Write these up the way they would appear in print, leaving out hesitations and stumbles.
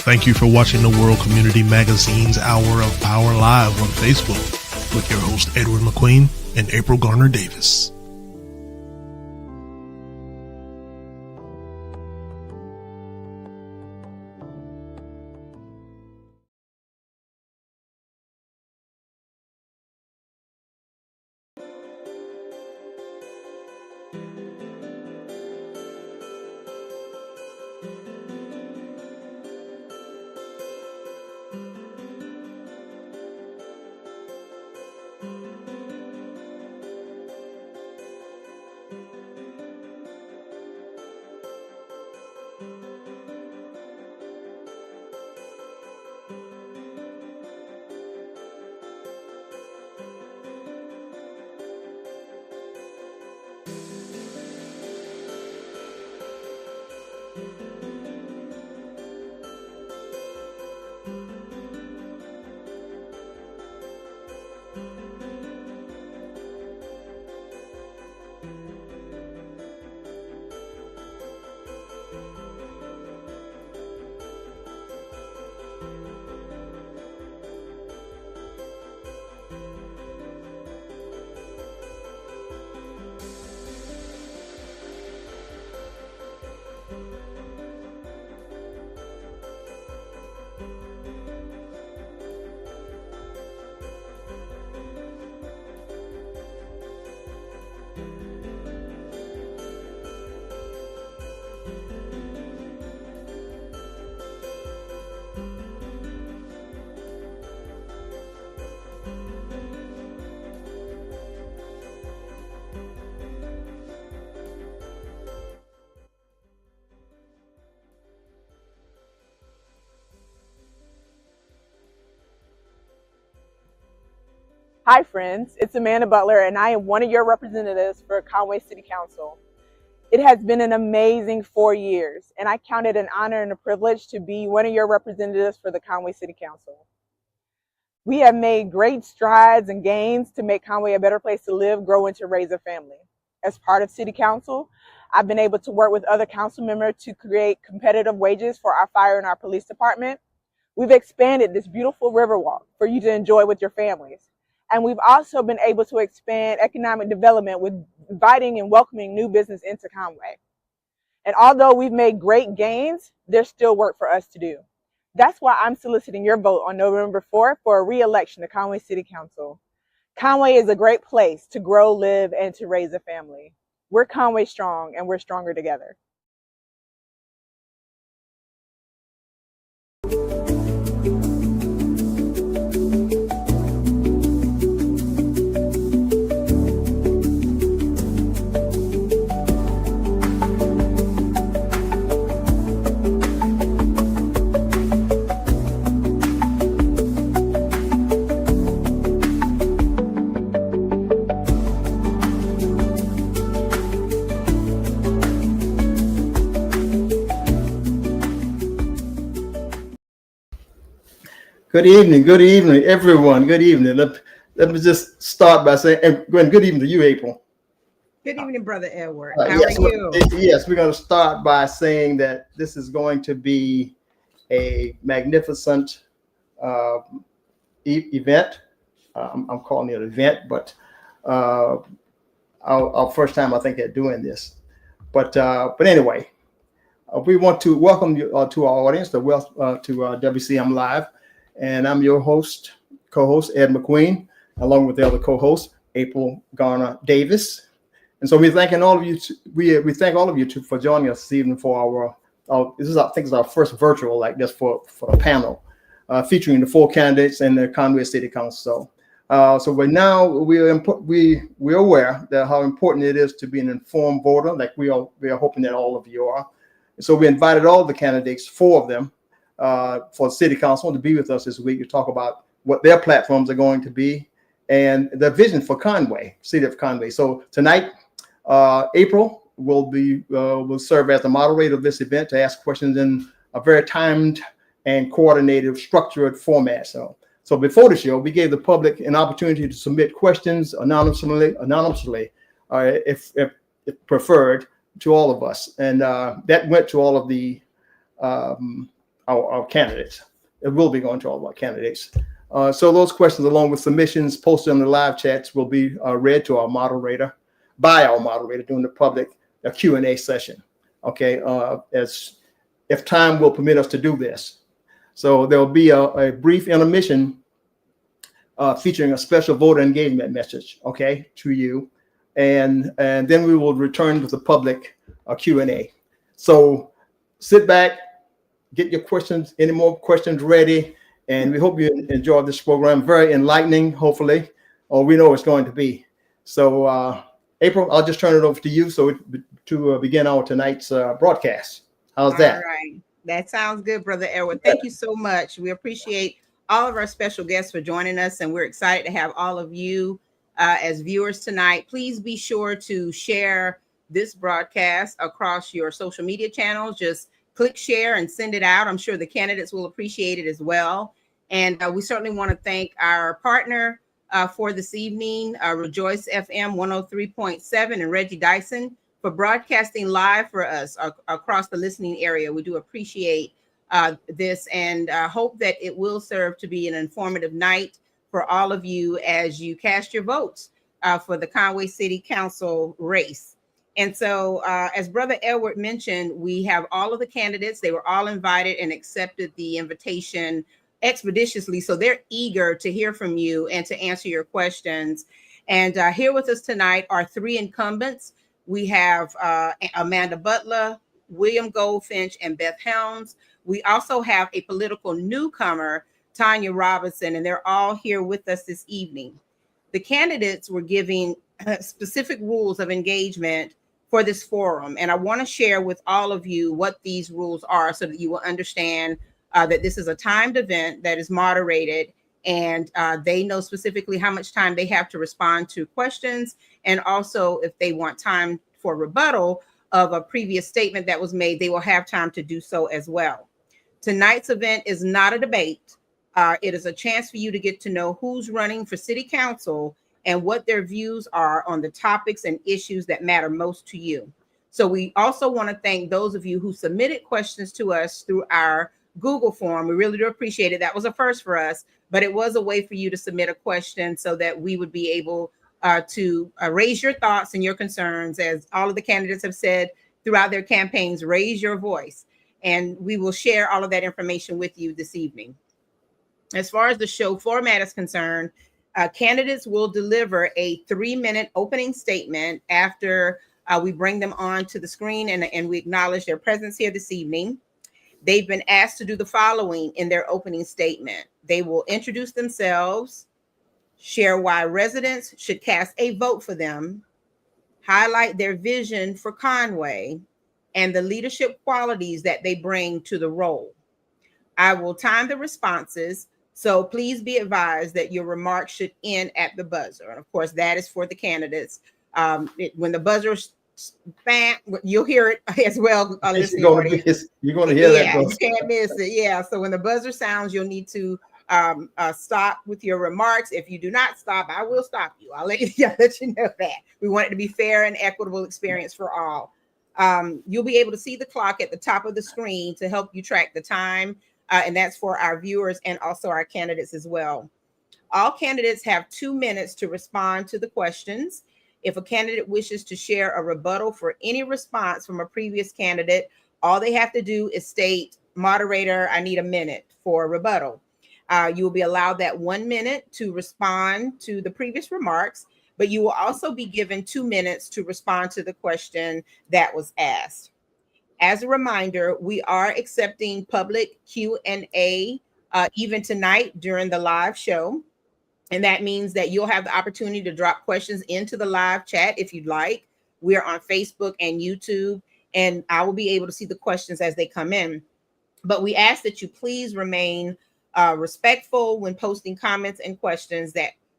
Thank you for watching the World Community Magazine's Hour of Power Live on Facebook with your host Edward McQueen and April Garner Davis. Hi friends, it's Amanda Butler and I am one of your representatives for Conway City Council. It has been an amazing 4 years and I count it an honor and a privilege to be one of your representatives for the Conway City Council. We have made great strides and gains to make Conway a better place to live, grow, and to raise a family. As part of City Council, I've been able to work with other council members to create competitive wages for our fire and our police department. We've expanded this beautiful Riverwalk for you to enjoy with your families. And we've also been able to expand economic development with inviting and welcoming new business into Conway. And although we've made great gains, there's still work for us to do. That's why I'm soliciting your vote on November 4th for a re-election to Conway City Council. Conway is a great place to grow, live, and to raise a family. We're Conway strong, and we're stronger together. Good evening, everyone. Good evening. Let me just start by saying, and good evening to you, April. Good evening, Brother Edward. How are you? Yes, we're going to start by saying that this is going to be a magnificent event. I'm calling it an event, but our first time, I think, at doing this. But anyway, we want to welcome you to our audience, to WCM Live. And I'm your co-host, Ed McQueen, along with the other co-host, April Garner Davis. And so we're thanking all of you. We thank all of you for joining us this evening for our this is, I think, our first virtual like this for a panel featuring the 4 candidates in the Conway City Council. So we're aware that how important it is to be an informed voter, like we are hoping that all of you are. And so we invited all the candidates, 4 of them, for City Council to be with us this week to talk about what their platforms are going to be and the vision for Conway, City of Conway. So tonight, April will serve as the moderator of this event to ask questions in a very timed and coordinated, structured format. So before the show, we gave the public an opportunity to submit questions anonymously, if preferred, to all of us, and that went to all of the our candidates. It will be going to all of our candidates. So those questions, along with submissions posted on the live chats, will be read to our moderator, by our moderator during the public Q&A session. Okay, as if time will permit us to do this. So there will be a brief intermission featuring a special voter engagement message, okay, to you, and then we will return with the public Q&A. So sit back, get your questions, any more questions ready, and we hope you enjoy this program. Very enlightening, hopefully, or we know it's going to be. So, April, I'll just turn it over to you to begin our tonight's broadcast. How's that? All right. That sounds good, Brother Edward. Thank you so much. We appreciate all of our special guests for joining us, and we're excited to have all of you as viewers tonight. Please be sure to share this broadcast across your social media channels. Just click share and send it out. I'm sure the candidates will appreciate it as well. And we certainly want to thank our partner for this evening, Rejoice FM 103.7 and Reggie Dyson for broadcasting live for us across the listening area. We do appreciate this and hope that it will serve to be an informative night for all of you as you cast your votes for the Conway City Council race. And so, as Brother Edward mentioned, we have all of the candidates. They were all invited and accepted the invitation expeditiously. So they're eager to hear from you and to answer your questions. And here with us tonight are three incumbents. We have Amanda Butler, William Goldfinch, and Beth Helms. We also have a political newcomer, Tanya Robinson, and they're all here with us this evening. The candidates were giving specific rules of engagement for this forum. And I want to share with all of you what these rules are so that you will understand that this is a timed event that is moderated, and they know specifically how much time they have to respond to questions, and also if they want time for rebuttal of a previous statement that was made, they will have time to do so as well. Tonight's event is not a debate. It is a chance for you to get to know who's running for city council and what their views are on the topics and issues that matter most to you. So we also want to thank those of you who submitted questions to us through our Google form. We really do appreciate it. That was a first for us, but it was a way for you to submit a question so that we would be able to raise your thoughts and your concerns. As all of the candidates have said throughout their campaigns, raise your voice. And we will share all of that information with you this evening. As far as the show format is concerned, candidates will deliver a 3-minute opening statement after we bring them on to the screen and we acknowledge their presence here this evening. They've been asked to do the following in their opening statement. They will introduce themselves, share why residents should cast a vote for them, highlight their vision for Conway, and the leadership qualities that they bring to the role. I will time the responses, so please be advised that your remarks should end at the buzzer. And of course, that is for the candidates. When the buzzer bang, you'll hear it as well. You're going to hear that. Yeah, you can't miss it. Yeah, so when the buzzer sounds, you'll need to stop with your remarks. If you do not stop, I will stop you. I'll let you know that. We want it to be fair and equitable experience for all. You'll be able to see the clock at the top of the screen to help you track the time. And that's for our viewers and also our candidates as well. All candidates have 2 minutes to respond to the questions. If a candidate wishes to share a rebuttal for any response from a previous candidate, all they have to do is state, moderator, I need a minute for a rebuttal. You will be allowed that 1 minute to respond to the previous remarks, but you will also be given 2 minutes to respond to the question that was asked. As a reminder, we are accepting public Q&A even tonight during the live show. And that means that you'll have the opportunity to drop questions into the live chat if you'd like. We're on Facebook and YouTube, and I will be able to see the questions as they come in. But we ask that you please remain respectful when posting comments and questions,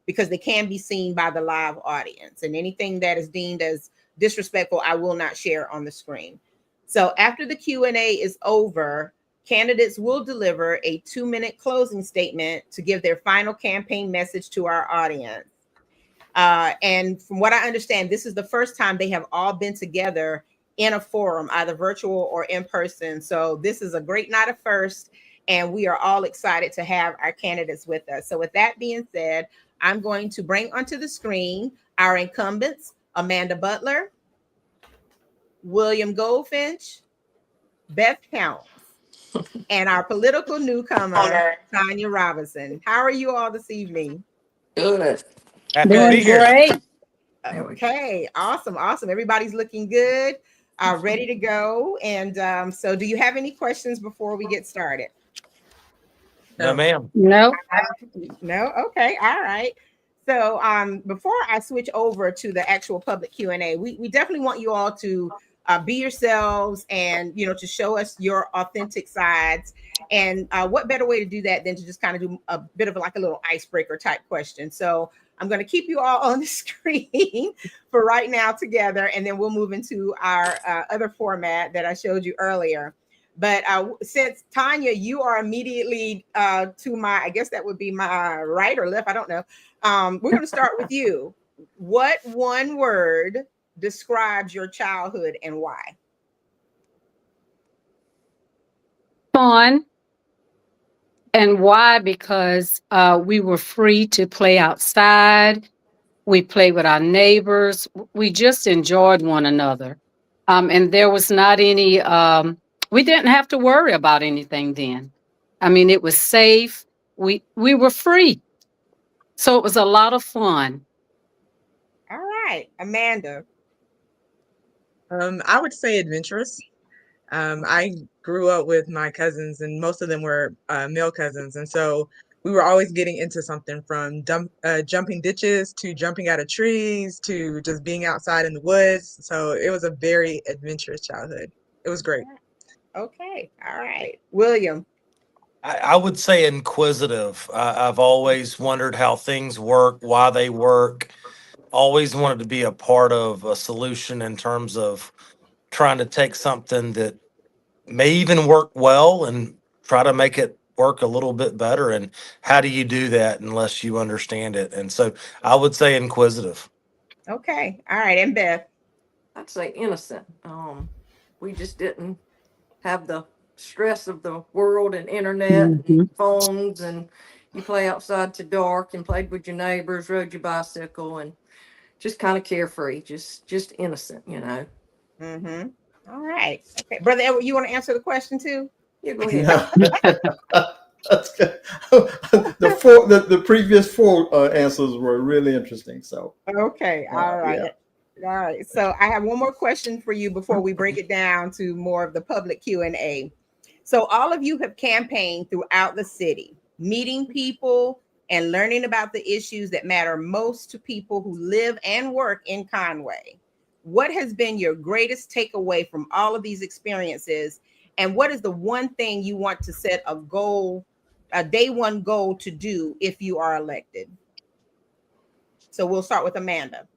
because they can be seen by the live audience. And anything that is deemed as disrespectful, I will not share on the screen. So after the Q&A is over, candidates will deliver a 2-minute closing statement to give their final campaign message to our audience. And from what I understand, this is the first time they have all been together in a forum, either virtual or in person. So this is a great night of first. and we are all excited to have our candidates with us. So with that being said, I'm going to bring onto the screen our incumbents, Amanda Butler, William Goldfinch, Beth Counts, and our political newcomer, Tanya Robinson. How are you all this evening? Good. Happy to be here. Great. Okay, awesome. Everybody's looking good, ready to go. And so do you have any questions before we get started? No, ma'am. No. No? Okay, all right. So before I switch over to the actual public Q&A, we definitely want you all to be yourselves and, to show us your authentic sides. And what better way to do that than to just kind of do a bit of like a little icebreaker type question. So I'm going to keep you all on the screen for right now together, and then we'll move into our other format that I showed you earlier. But since Tanya, you are immediately to my, I guess that would be my right or left, I don't know. We're going to start with you. What one word describes your childhood and why? Fun. And why? Because we were free to play outside. We played with our neighbors. We just enjoyed one another. And there was not any, we didn't have to worry about anything then. I mean, it was safe. We were free. So it was a lot of fun. All right, Amanda. I would say adventurous. I grew up with my cousins, and most of them were male cousins, and so we were always getting into something from jumping ditches to jumping out of trees to just being outside in the woods. So it was a very adventurous childhood. It was great. Okay, all right, William. I would say inquisitive. I've always wondered how things work, why they work. Always wanted to be a part of a solution in terms of trying to take something that may even work well and try to make it work a little bit better. And how do you do that unless you understand it? And so I would say inquisitive. Okay, all right, and Beth. I'd say innocent. We just didn't have the stress of the world and internet and phones, and you play outside till dark and played with your neighbors, rode your bicycle, and just kind of carefree, just innocent, Mm-hmm. All right. Okay, Brother Edward, you want to answer the question too? You go ahead. That's good. The previous four answers were really interesting. So okay, all right. Yeah. All right. So I have one more question for you before we break it down to more of the public Q&A. So all of you have campaigned throughout the city, meeting people and learning about the issues that matter most to people who live and work in Conway. What has been your greatest takeaway from all of these experiences? And what is the one thing you want to set a goal, a day one goal to do if you are elected? So we'll start with Amanda.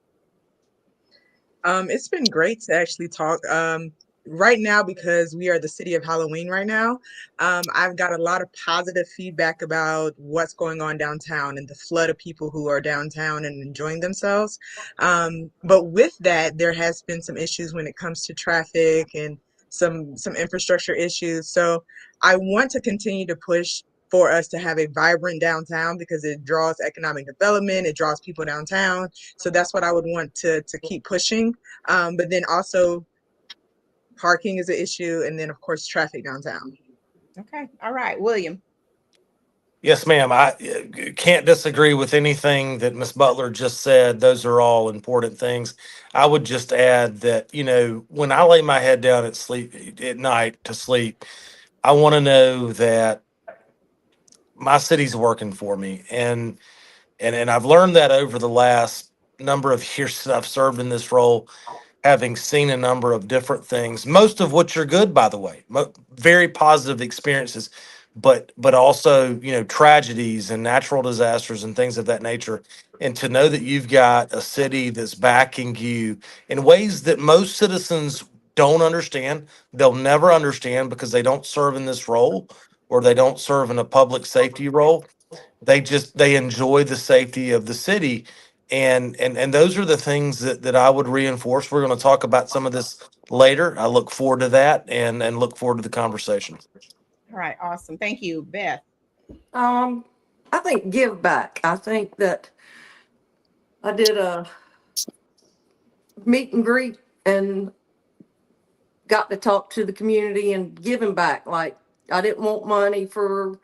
It's been great to actually talk. Right now, because we are the city of Halloween right now, I've got a lot of positive feedback about what's going on downtown and the flood of people who are downtown and enjoying themselves. But with that, there has been some issues when it comes to traffic and some infrastructure issues. So I want to continue to push for us to have a vibrant downtown because it draws economic development, it draws people downtown. So that's what I would want to keep pushing. But then also parking is an issue, and then of course traffic downtown. Okay, all right, William. Yes, ma'am. I can't disagree with anything that Ms. Butler just said. Those are all important things. I would just add that, when I lay my head down at night to sleep, I want to know that my city's working for me. And I've learned that over the last number of years that I've served in this role, having seen a number of different things, most of which are good, by the way, very positive experiences, but also, tragedies and natural disasters and things of that nature. And to know that you've got a city that's backing you in ways that most citizens don't understand, they'll never understand because they don't serve in this role or they don't serve in a public safety role. They enjoy the safety of the city. And those are the things that I would reinforce. We're going to talk about some of this later. I look forward to that and look forward to the conversation. All right, awesome. Thank you, Beth. I think give back. I think that I did a meet and greet and got to talk to the community and giving back. Like, I didn't want money for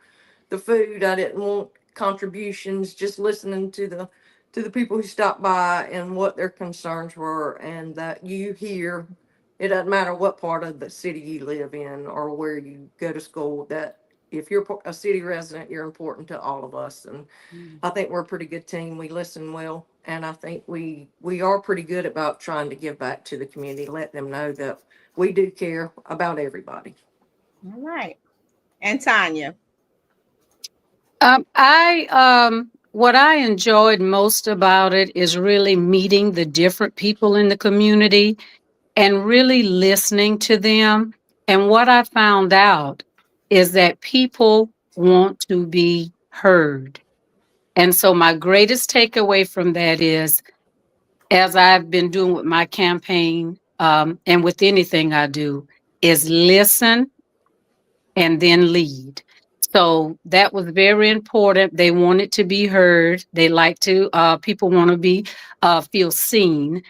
the food. I didn't want contributions. Just listening to the people who stopped by and what their concerns were, and that you hear. It doesn't matter what part of the city you live in or where you go to school. That if you're a city resident, you're important to all of us. And I think we're a pretty good team. We listen well, and I think we are pretty good about trying to give back to the community, let them know that we do care about everybody. All right. And Tanya. What I enjoyed most about it is really meeting the different people in the community and really listening to them. And what I found out is that people want to be heard. And so my greatest takeaway from that is, as I've been doing with my campaign, and with anything I do, is listen and then lead. So that was very important. They wanted to be heard. They like to, people want to be, feel seen.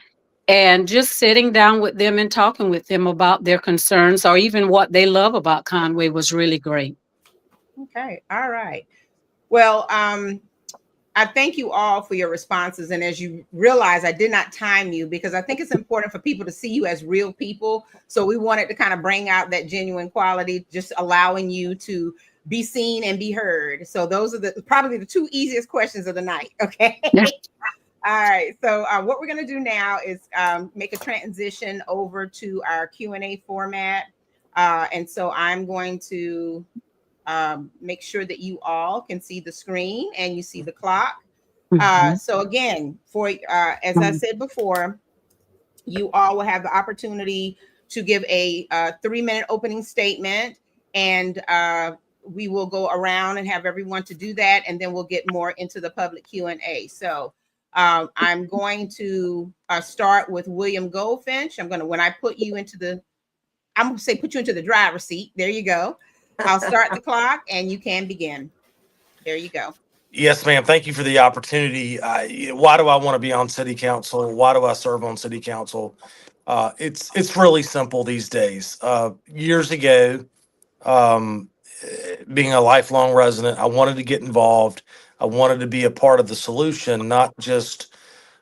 And just sitting down with them and talking with them about their concerns or even what they love about Conway was really great. Okay. All right. Well, I thank you all for your responses. And as you realize, I did not time you because I think it's important for people to see you as real people. So we wanted to kind of bring out that genuine quality, just allowing you to be seen and be heard. So those are probably the two easiest questions of the night. Okay. All right. So what we're going to do now is make a transition over to our Q&A format. And so I'm going to make sure that you all can see the screen and you see the clock. So again, as I said before, you all will have the opportunity to give a 3-minute opening statement, and we will go around and have everyone to do that, and then we'll get more into the public Q&A. So I'm going to start with William Goldfinch. When I put you into put you into the driver's seat. There you go. I'll start the clock and you can begin. There you go. Yes, ma'am. Thank you for the opportunity. Why do I want to be on city council? Why do I serve on city council? It's really simple these days. Years ago, being a lifelong resident, I wanted to get involved. I wanted to be a part of the solution, not just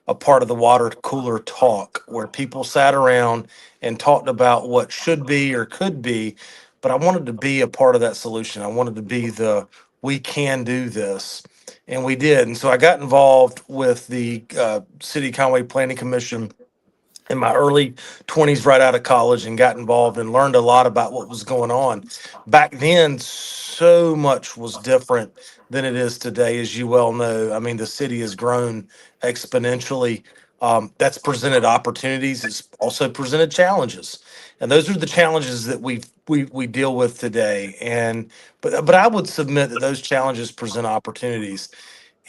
a part of the water cooler talk where people sat around and talked about what should be or could be. But I wanted to be a part of that solution. I wanted to be we can do this. And we did. And so I got involved with the City Conway Planning Commission in my early 20s, right out of college, and got involved and learned a lot about what was going on. Back then, so much was different than it is today, as you well know. I mean, the city has grown exponentially. That's presented opportunities. It's also presented challenges, and those are the challenges that we deal with today. But I would submit that those challenges present opportunities,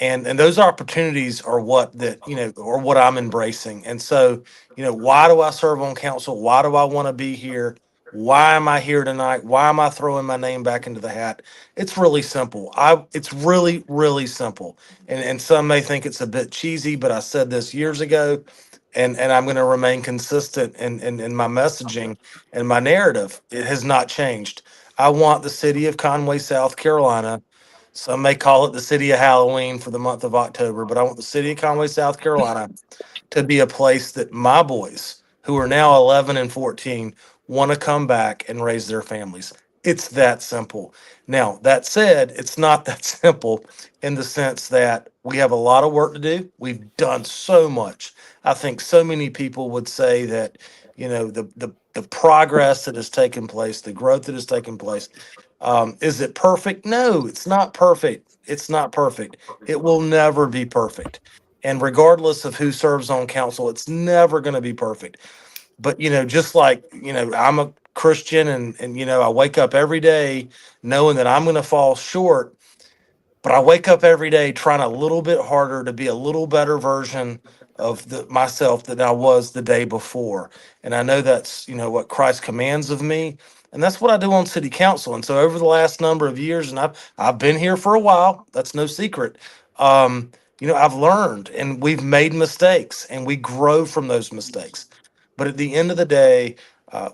and those opportunities are what I'm embracing. And so, why do I serve on council? Why do I want to be here? Why am I here tonight? Why am I throwing my name back into the hat? It's really simple. It's really, really simple. And some may think it's a bit cheesy, but I said this years ago, and I'm going to remain consistent in my messaging and my narrative. It has not changed. I want the city of Conway, South Carolina. Some may call it the city of Halloween for the month of October, but I want the city of Conway, South Carolina to be a place that my boys, who are now 11 and 14, want to come back and raise their families. It's that simple. Now, that said, it's not that simple in the sense that we have a lot of work to do. We've done so much. I think so many people would say that, the progress that has taken place, the growth that has taken place, is it perfect? No, it's not perfect. It's not perfect. It will never be perfect. And regardless of who serves on council, it's never going to be perfect. But, just like, I'm a Christian and I wake up every day knowing that I'm going to fall short, but I wake up every day trying a little bit harder to be a little better version of myself than I was the day before. And I know that's, what Christ commands of me. And that's what I do on city council. And so over the last number of years, and I've been here for a while, that's no secret. I've learned and we've made mistakes and we grow from those mistakes. But at the end of the day,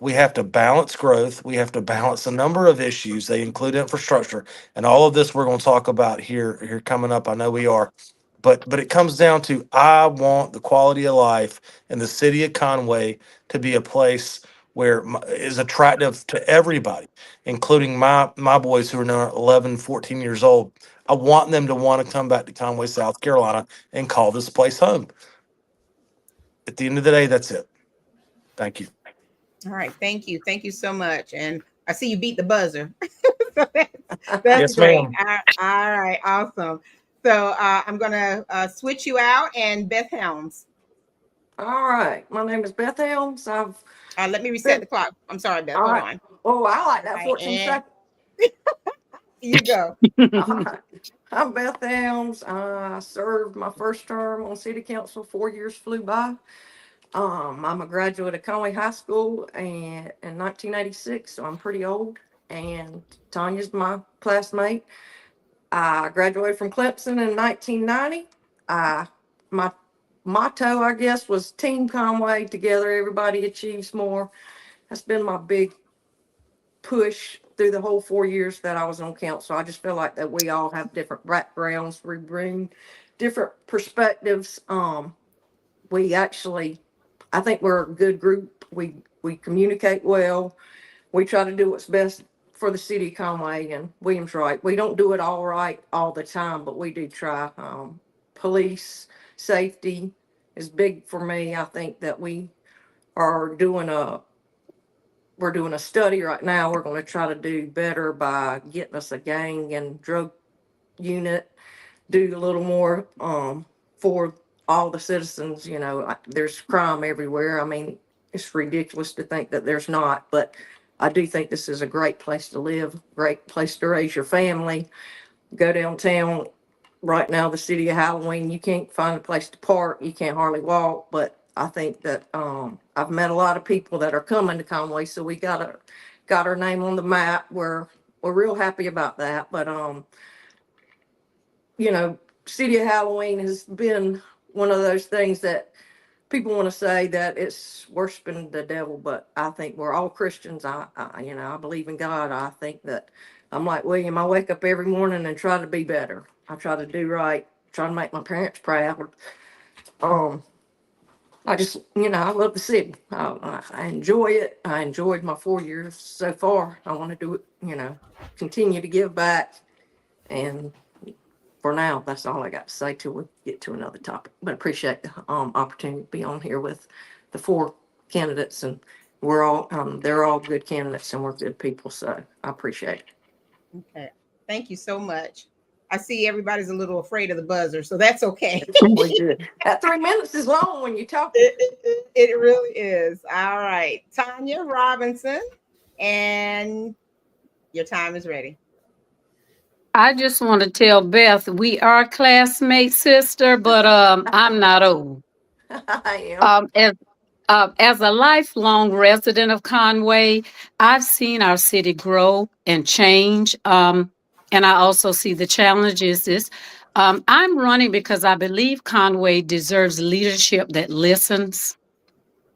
we have to balance growth. We have to balance a number of issues. They include infrastructure, and all of this we're going to talk about here coming up. I know we are, but it comes down to I want the quality of life in the city of Conway to be a place where is attractive to everybody, including my boys who are now 11, 14 years old. I want them to want to come back to Conway, South Carolina, and call this place home. At the end of the day, that's it. Thank you. All right. Thank you. Thank you so much. And I see you beat the buzzer. That's Yes, great. ma'am. All right. Awesome. So I'm going to switch you out, and Beth Helms. All right. My name is Beth Helms. Let me reset the clock. I'm sorry, Beth. All Hold right. on. Oh, I like that. Right, 14 seconds. You go. All right. I'm Beth Helms. I served my first term on city council. 4 years flew by. I'm a graduate of Conway High School in 1986, so I'm pretty old. And Tanya's my classmate. I graduated from Clemson in 1990. My motto, I guess, was Team Conway. Together, everybody achieves more. That's been my big push through the whole 4 years that I was on council. I just feel like that we all have different backgrounds. We bring different perspectives. I think we're a good group. We communicate well. We try to do what's best for the city of Conway, and William's right. We don't do it all right all the time, but we do try. Police safety is big for me. I think that we are doing we're doing a study right now. We're going to try to do better by getting us a gang and drug unit, do a little more for all the citizens. There's crime everywhere. I mean, it's ridiculous to think that there's not, but I do think this is a great place to live, great place to raise your family. Go downtown. Right now, the city of Halloween, you can't find a place to park. You can't hardly walk, but I think that I've met a lot of people that are coming to Conway, so we got our name on the map. We're real happy about that. But City of Halloween has been one of those things that people want to say that it's worshiping the devil, but I think we're all Christians. I believe in God. I think that I'm like William. I wake up every morning and try to be better. I try to do right, try to make my parents proud. I just, I love the city. I enjoy it. I enjoyed my 4 years so far. I want to do it, continue to give back. And for now, that's all I got to say till we get to another topic. But I appreciate the opportunity to be on here with the 4 candidates, and they're all good candidates and we're good people. So I appreciate it. Okay. Thank you so much. I see everybody's a little afraid of the buzzer, so that's okay. We good. That 3 minutes is long when you talk. It really is. All right. Tanya Robinson, and your time is ready. I just want to tell Beth, we are classmates, sister, but I'm not old. I am. As a lifelong resident of Conway, I've seen our city grow and change. And I also see the challenges. I'm running because I believe Conway deserves leadership that listens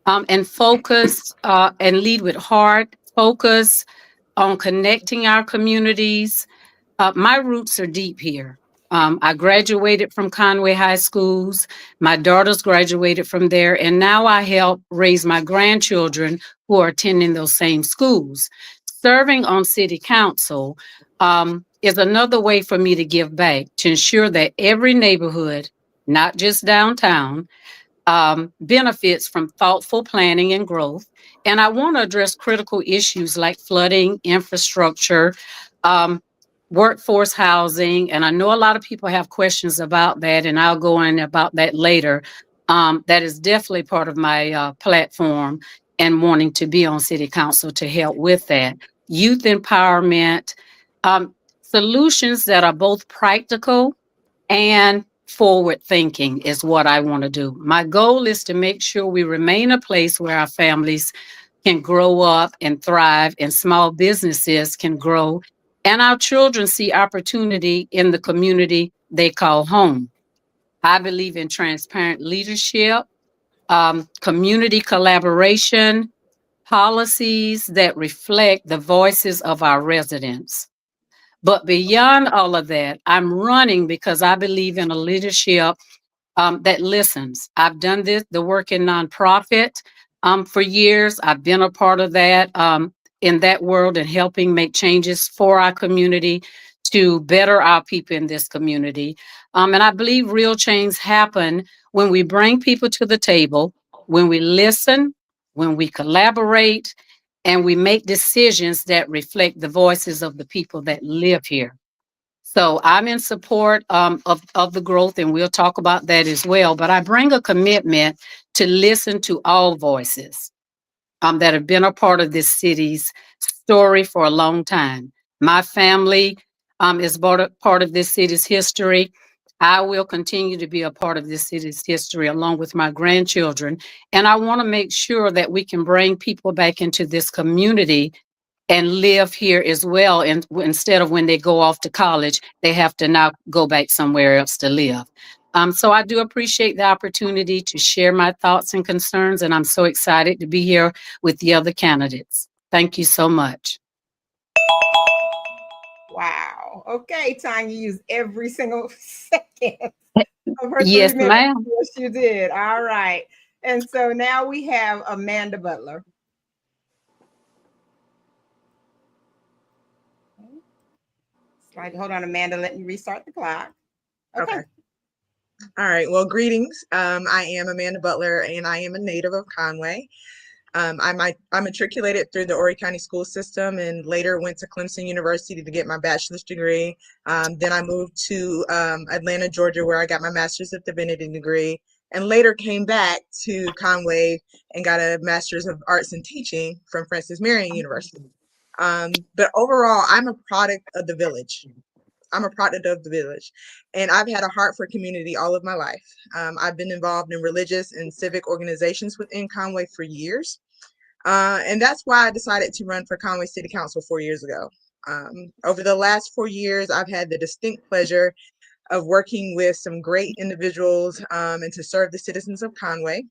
and focus and lead with heart, focus on connecting our communities. My roots are deep here. I graduated from Conway High Schools. My daughters graduated from there, and now I help raise my grandchildren who are attending those same schools. Serving on city council is another way for me to give back, to ensure that every neighborhood, not just downtown, benefits from thoughtful planning and growth. And I want to address critical issues like flooding, infrastructure, workforce housing. And I know a lot of people have questions about that, and I'll go in about that later. That is definitely part of my platform and wanting to be on city council to help with that. Youth empowerment, solutions that are both practical and forward thinking is what I want to do. My goal is to make sure we remain a place where our families can grow up and thrive, and small businesses can grow, and our children see opportunity in the community they call home. I believe in transparent leadership, community collaboration, policies that reflect the voices of our residents. But beyond all of that, I'm running because I believe in a leadership that listens. I've done the work in nonprofit for years. I've been a part of that in that world and helping make changes for our community to better our people in this community. And I believe real change happen when we bring people to the table, when we listen, when we collaborate, and we make decisions that reflect the voices of the people that live here. So I'm in support of the growth, and we'll talk about that as well. But I bring a commitment to listen to all voices that have been a part of this city's story for a long time. My family is part of this city's history. I will continue to be a part of this city's history along with my grandchildren. And I want to make sure that we can bring people back into this community and live here as well. And instead of when they go off to college, they have to now go back somewhere else to live. So I do appreciate the opportunity to share my thoughts and concerns, and I'm so excited to be here with the other candidates. Thank you so much. Wow. Okay, Tanya used every single second of her Yes, 3 minutes. ma'am. Yes, you did. All right. And so now we have Amanda Butler. Like, hold on, Amanda, let me restart the clock. Okay. All right. Well, greetings. I am Amanda Butler, and I am a native of Conway. I matriculated through the Horry County school system and later went to Clemson University to get my bachelor's degree. Then I moved to Atlanta, Georgia, where I got my master's of divinity degree, and later came back to Conway and got a master's of arts and teaching from Francis Marion University. But overall, I'm a product of the village. I'm a product of the village, and I've had a heart for community all of my life. I've been involved in religious and civic organizations within Conway for years. And that's why I decided to run for Conway City Council 4 years ago. Over the last 4 years, I've had the distinct pleasure of working with some great individuals and to serve the citizens of Conway.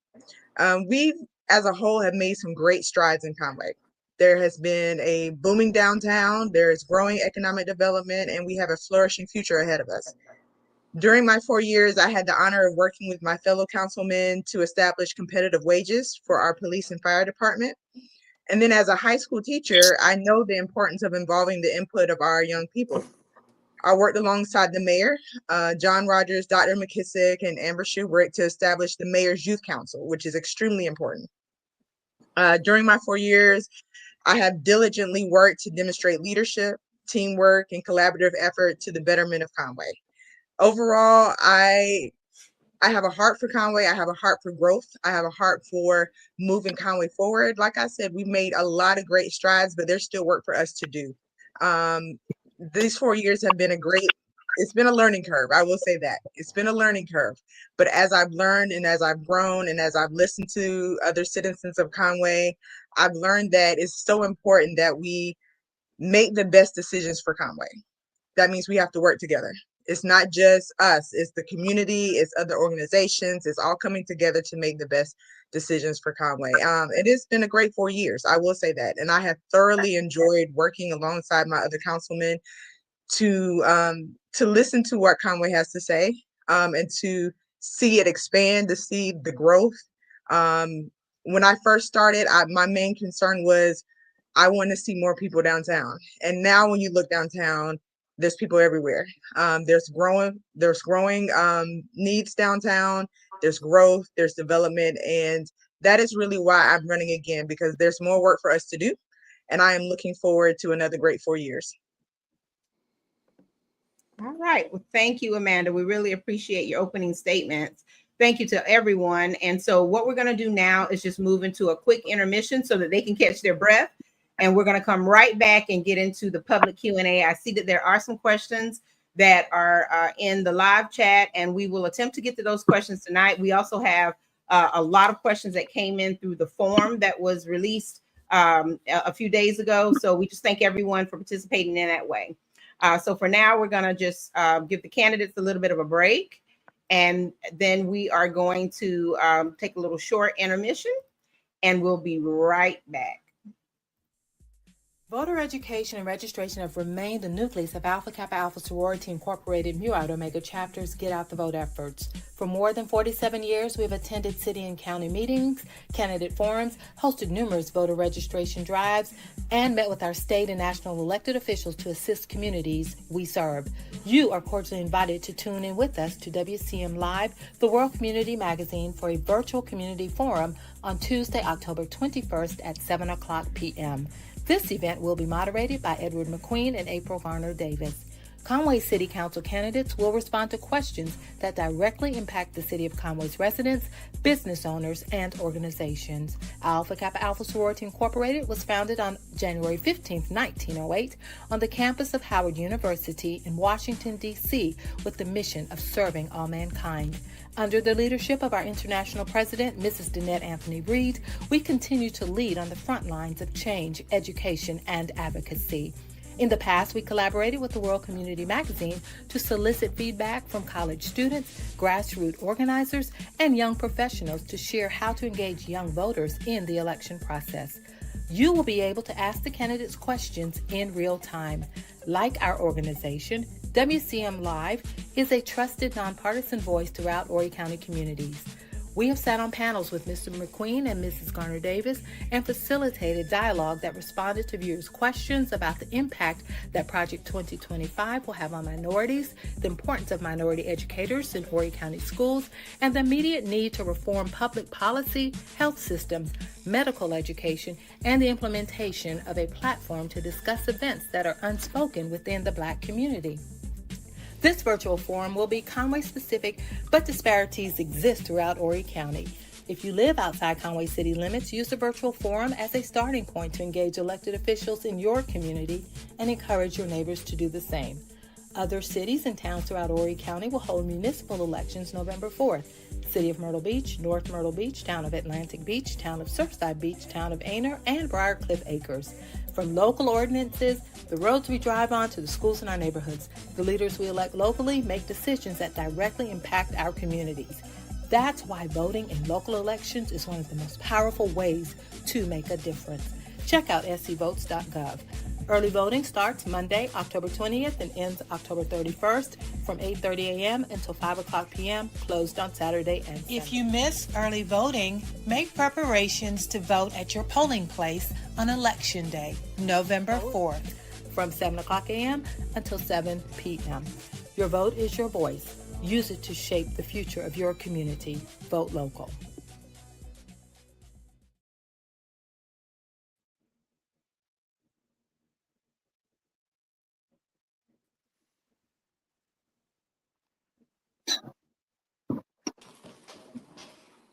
We, as a whole, have made some great strides in Conway. There has been a booming downtown, there is growing economic development, and we have a flourishing future ahead of us. During my 4 years, I had the honor of working with my fellow councilmen to establish competitive wages for our police and fire department. And then as a high school teacher, I know the importance of involving the input of our young people. I worked alongside the mayor, John Rogers, Dr. McKissick, and Amber Shubrick to establish the Mayor's Youth Council, which is extremely important. During my 4 years, I have diligently worked to demonstrate leadership, teamwork, and collaborative effort to the betterment of Conway. Overall, I have a heart for Conway. I have a heart for growth. I have a heart for moving Conway forward. Like I said, we've made a lot of great strides, but there's still work for us to do. These 4 years have been it's been a learning curve. I will say that. It's been a learning curve. But as I've learned and as I've grown and as I've listened to other citizens of Conway, I've learned that it's so important that we make the best decisions for Conway. That means we have to work together. It's not just us, it's the community, it's other organizations, it's all coming together to make the best decisions for Conway. It has been a great 4 years, I will say that. And I have thoroughly enjoyed working alongside my other councilmen to listen to what Conway has to say and to see it expand, to see the growth. When I first started, my main concern was I want to see more people downtown. And now when you look downtown, there's people everywhere. There's growing needs downtown. There's growth, there's development. And that is really why I'm running again, because there's more work for us to do. And I am looking forward to another great 4 years. All right. Well, thank you, Amanda. We really appreciate your opening statements. Thank you to everyone. And so what we're going to do now is just move into a quick intermission so that they can catch their breath. And we're going to come right back and get into the public Q&A. I see that there are some questions that are in the live chat, and we will attempt to get to those questions tonight. We also have a lot of questions that came in through the form that was released a few days ago. So we just thank everyone for participating in that way. So for now, we're going to just give the candidates a little bit of a break. And then we are going to take a little short intermission, and we'll be right back. Voter education and registration have remained the nucleus of Alpha Kappa Alpha Sorority Incorporated Mu Alpha Omega Chapter's Get Out the Vote efforts. For more than 47 years, we have attended city and county meetings, candidate forums, hosted numerous voter registration drives, and met with our state and national elected officials to assist communities we serve. You are cordially invited to tune in with us to WCM Live, the World Community Magazine, for a virtual community forum on Tuesday, October 21st at 7 o'clock p.m. This event will be moderated by Edward McQueen and April Garner Davis. Conway City Council candidates will respond to questions that directly impact the City of Conway's residents, business owners, and organizations. Alpha Kappa Alpha Sorority Incorporated was founded on January 15, 1908, on the campus of Howard University in Washington, D.C., with the mission of serving all mankind. Under the leadership of our international president, Mrs. Danette Anthony Reed, we continue to lead on the front lines of change, education, and advocacy. In the past, we collaborated with the World Community Magazine to solicit feedback from college students, grassroots organizers, and young professionals to share how to engage young voters in the election process. You will be able to ask the candidates questions in real time. Like our organization, WCM Live is a trusted nonpartisan voice throughout Horry County communities. We have sat on panels with Mr. McQueen and Mrs. Garner Davis and facilitated dialogue that responded to viewers' questions about the impact that Project 2025 will have on minorities, the importance of minority educators in Horry County schools, and the immediate need to reform public policy, health systems, medical education, and the implementation of a platform to discuss events that are unspoken within the Black community. This virtual forum will be Conway specific, but disparities exist throughout Horry County. If you live outside Conway city limits, use the virtual forum as a starting point to engage elected officials in your community and encourage your neighbors to do the same. Other cities and towns throughout Horry County will hold municipal elections November 4th. City of Myrtle Beach, North Myrtle Beach, Town of Atlantic Beach, Town of Surfside Beach, Town of Aner, and Briarcliff Acres. From local ordinances, the roads we drive on, to the schools in our neighborhoods, the leaders we elect locally make decisions that directly impact our communities. That's why voting in local elections is one of the most powerful ways to make a difference. Check out scvotes.gov. Early voting starts Monday, October 20th and ends October 31st from 8:30 a.m. until 5 o'clock p.m., closed on Saturday and Sunday. If you miss early voting, make preparations to vote at your polling place on Election Day, November 4th. From 7 o'clock a.m. until 7 p.m. Your vote is your voice. Use it to shape the future of your community. Vote local.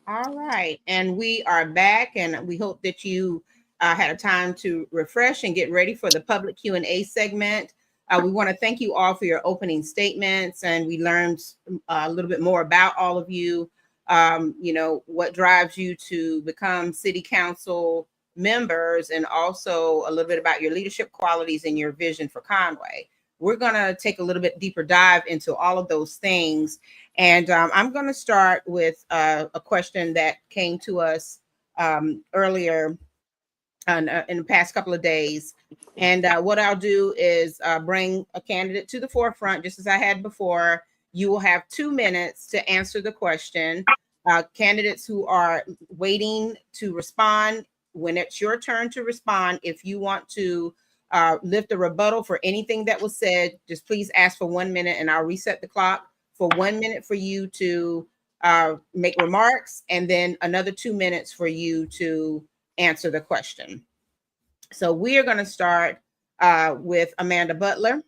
All right, and we are back, and we hope that you had a time to refresh and get ready for the public Q&A segment. We want to thank you all for your opening statements, and we learned a little bit more about all of you. What drives you to become city council members, and also a little bit about your leadership qualities and your vision for Conway. We're going to take a little bit deeper dive into all of those things. And I'm going to start with a question that came to us earlier in the past couple of days. And what I'll do is bring a candidate to the forefront, just as I had before. You will have 2 minutes to answer the question. Candidates who are waiting to respond, when it's your turn to respond, if you want to lift a rebuttal for anything that was said, just please ask for 1 minute and I'll reset the clock for 1 minute for you to make remarks, and then another 2 minutes for you to answer the question. So we are going to start with Amanda Butler.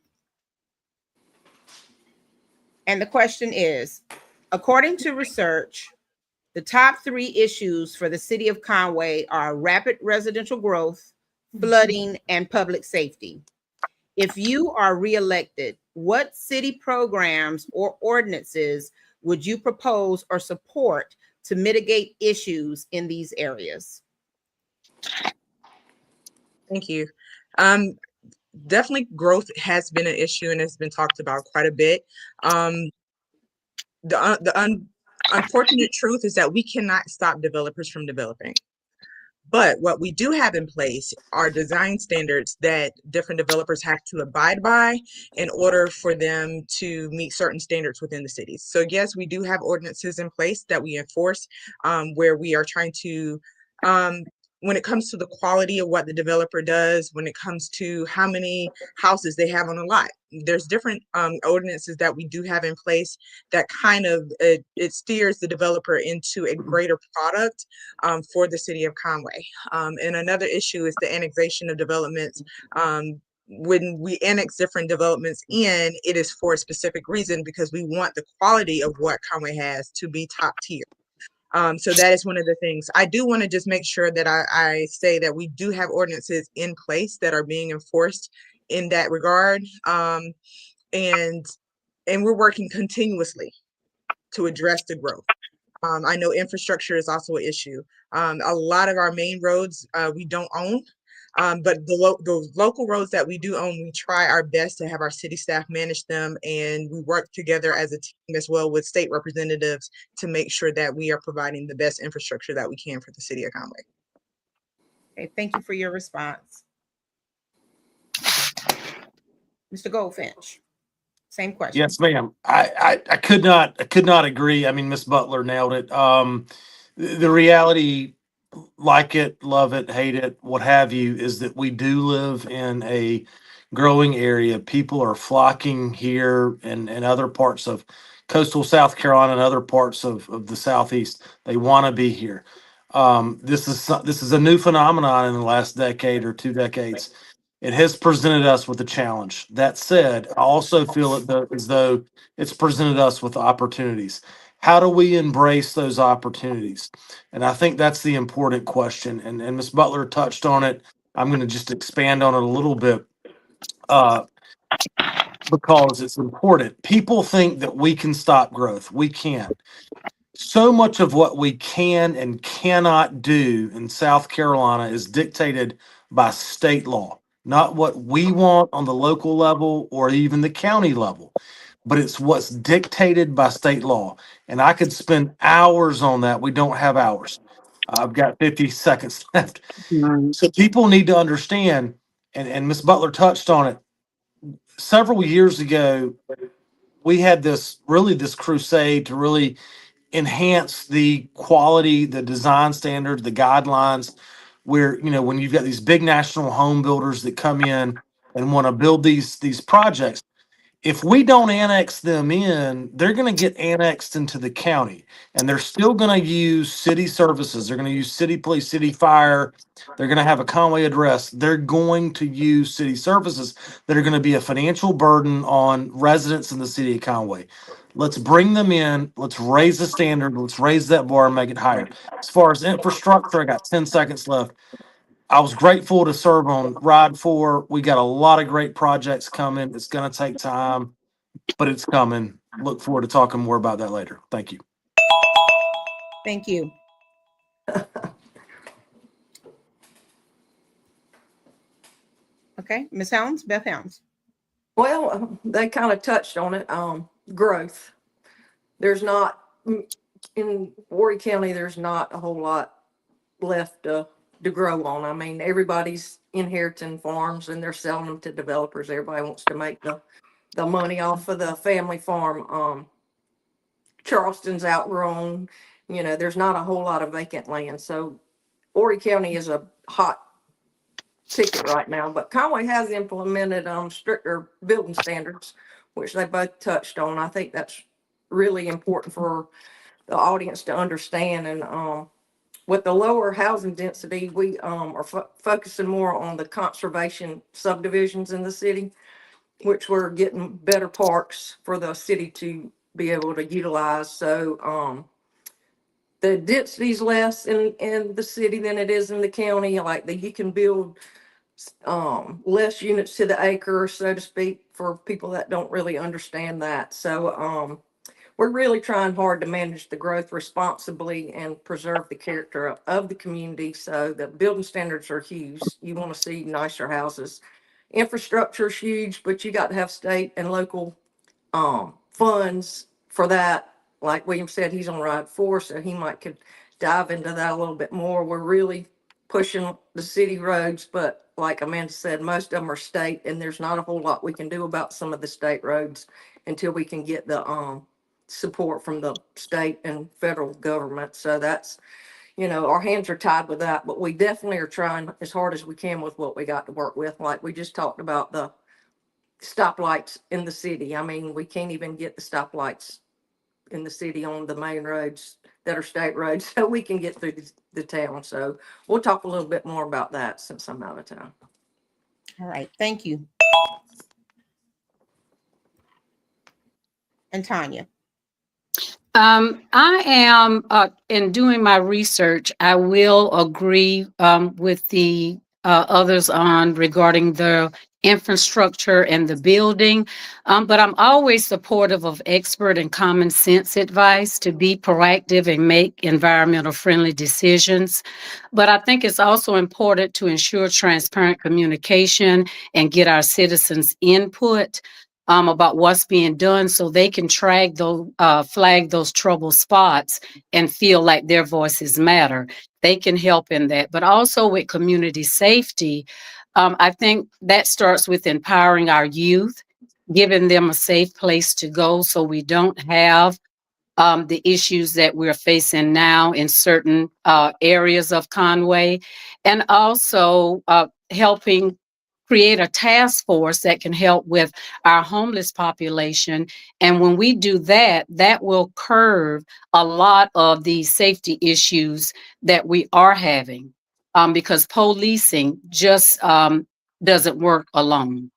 And the question is, according to research, the top 3 issues for the city of Conway are rapid residential growth, flooding, and public safety. If you are reelected, what city programs or ordinances would you propose or support to mitigate issues in these areas? Thank you. Um, Definitely growth has been an issue and it's been talked about quite a bit. Um, the unfortunate truth is that we cannot stop developers from developing. But what we do have in place are design standards that different developers have to abide by in order for them to meet certain standards within the cities. So yes, we do have ordinances in place that we enforce, where we are trying to, when it comes to the quality of what the developer does, when it comes to how many houses they have on a lot, there's different ordinances that we do have in place that kind of it steers the developer into a greater product for the city of Conway. And another issue is the annexation of developments. When we annex different developments in, it is for a specific reason because we want the quality of what Conway has to be top tier. So that is one of the things. I do want to just make sure that I say that we do have ordinances in place that are being enforced in that regard. And we're working continuously to address the growth. I know infrastructure is also an issue. A lot of our main roads we don't own, but the local roads that we do own, we try our best to have our city staff manage them, and we work together as a team as well with state representatives to make sure that we are providing the best infrastructure that we can for the city of Conway. Okay, thank you for your response. Mr. Goldfinch, same question. Yes, ma'am. I could not agree. I mean, Miss Butler nailed it. The reality, like it, love it, hate it, what have you, is that we do live in a growing area. People are flocking here and other parts of coastal South Carolina and other parts of the Southeast. They want to be here. This is a new phenomenon in the last decade or 2 decades. It has presented us with a challenge. That said, I also feel as though it's presented us with opportunities. How do we embrace those opportunities? And I think that's the important question. And Ms. Butler touched on it. I'm going to just expand on it a little bit uh, because it's important. People think that we can stop growth. We can't. So much of what we can and cannot do in South Carolina is dictated by state law, not what we want on the local level or even the county level, but it's what's dictated by state law. And I could spend hours on that. We don't have hours. I've got 50 seconds left. So people need to understand, and Ms. Butler touched on it. Several years ago, we had this crusade to really enhance the quality, the design standards, the guidelines, where, when you've got these big national home builders that come in and want to build these projects, if we don't annex them in, they're going to get annexed into the county, and they're still going to use city services. They're going to use city police, city fire. They're going to have a Conway address. They're going to use city services that are going to be a financial burden on residents in the city of Conway. Let's bring them in. Let's raise the standard. Let's raise that bar and make it higher. As far as infrastructure, I got 10 seconds left. I was grateful to serve on Ride 4. We got a lot of great projects coming. It's going to take time, but it's coming. Look forward to talking more about that later. Thank you. Thank you. Okay, Ms. Helms, Beth Helms. Well, they kind of touched on it. Growth. There's not in Horry County. There's not a whole lot left to grow on. I mean, everybody's inheriting farms and they're selling them to developers. Everybody wants to make the money off of the family farm. Charleston's outgrown. There's not a whole lot of vacant land. So Horry County is a hot ticket right now, but Conway has implemented stricter building standards, which they both touched on. I think that's really important for the audience to understand. And with the lower housing density, we are focusing more on the conservation subdivisions in the city, which we're getting better parks for the city to be able to utilize. So the density's less in the city than it is in the county. Like you can build less units to the acre, so to speak, for people that don't really understand that. So we're really trying hard to manage the growth responsibly and preserve the character of the community. So the building standards are huge. You want to see nicer houses. Infrastructure is huge, but you got to have state and local funds for that. Like William said, he's on Ride 4, so he might could dive into that a little bit more. We're really pushing the city roads, but like Amanda said, most of them are state, and there's not a whole lot we can do about some of the state roads until we can get the support from the state and federal government. So that's, our hands are tied with that, but we definitely are trying as hard as we can with what we got to work with. Like we just talked about the stoplights in the city. I mean, we can't even get the stoplights in the city on the main roads that are state roads, so we can get through the town. So we'll talk a little bit more about that since I'm out of town. All right, thank you. And Tanya. I am, in doing my research, I will agree with the others on regarding the infrastructure and the building, but I'm always supportive of expert and common sense advice to be proactive and make environmental friendly decisions. But I think it's also important to ensure transparent communication and get our citizens' input about what's being done so they can flag those trouble spots and feel like their voices matter. They can help in that. But also with community safety, I think that starts with empowering our youth, giving them a safe place to go so we don't have the issues that we're facing now in certain areas of Conway, and also helping create a task force that can help with our homeless population. And when we do that, that will curb a lot of the safety issues that we are having, because policing just doesn't work alone.